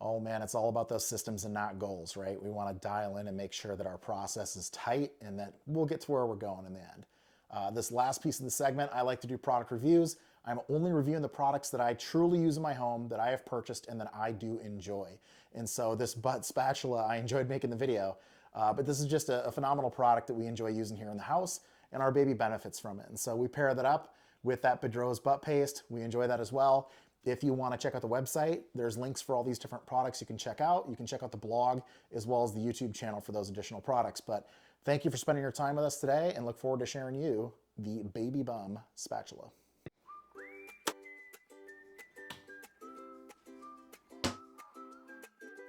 A: Oh man, it's all about those systems and not goals, right? We want to dial in and make sure that our process is tight and that we'll get to where we're going in the end. This last piece of the segment, I like to do product reviews. I'm only reviewing the products that I truly use in my home, that I have purchased, and that I do enjoy. And so this butt spatula, I enjoyed making the video, but this is just a phenomenal product that we enjoy using here in the house, and our baby benefits from it. And so we pair that up with that Bedrow's butt paste. We enjoy that as well. If you want to check out the website, there's links for all these different products you can check out. You can check out the blog as well as the YouTube channel for those additional products. But thank you for spending your time with us today, and look forward to sharing you the Baby Bum Spatula.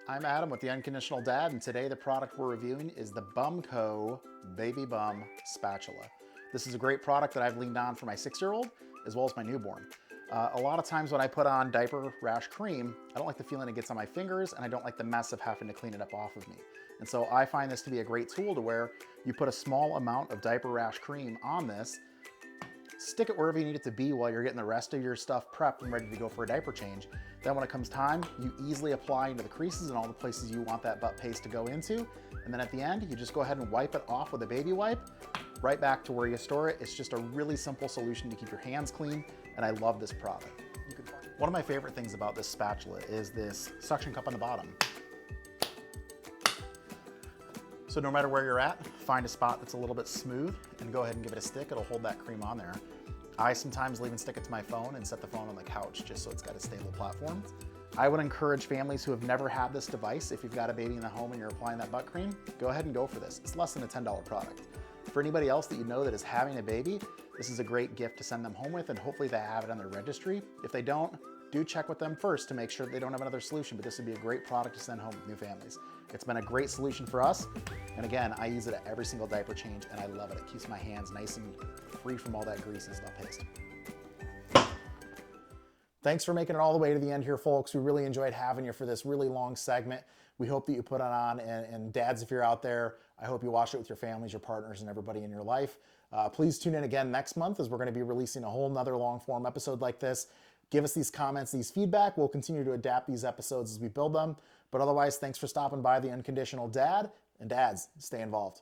A: I'm Adam with the Unconditional Dad, and today the product we're reviewing is the Bumco Baby Bum Spatula. This is a great product that I've leaned on for my 6-year-old as well as my newborn. A lot of times when I put on diaper rash cream, I don't like the feeling it gets on my fingers, and I don't like the mess of having to clean it up off of me. And so I find this to be a great tool to where you put a small amount of diaper rash cream on this, stick it wherever you need it to be while you're getting the rest of your stuff prepped and ready to go for a diaper change. Then when it comes time, you easily apply into the creases and all the places you want that butt paste to go into. And then at the end, you just go ahead and wipe it off with a baby wipe, right back to where you store it. It's just a really simple solution to keep your hands clean, and I love this product. One of my favorite things about this spatula is this suction cup on the bottom. So no matter where you're at, find a spot that's a little bit smooth and go ahead and give it a stick. It'll hold that cream on there. I sometimes even stick it to my phone and set the phone on the couch just so it's got a stable platform. I would encourage families who have never had this device, if you've got a baby in the home and you're applying that butt cream, go ahead and go for this. It's less than a $10 product. For anybody else that you know that is having a baby, this is a great gift to send them home with, and hopefully they have it on their registry. If they don't, do check with them first to make sure that they don't have another solution, but this would be a great product to send home with new families. It's been a great solution for us, and again, I use it at every single diaper change, and I love it. It keeps my hands nice and free from all that grease and stuff paste. Thanks for making it all the way to the end here, folks. We really enjoyed having you for this really long segment. We hope that you put it on, and dads, if you're out there, I hope you watch it with your families, your partners, and everybody in your life. Please tune in again next month as we're going to be releasing a whole nother long form episode like this. Give us these comments, these feedback. We'll continue to adapt these episodes as we build them. But otherwise, thanks for stopping by the Unconditional Dad, and dads, stay involved.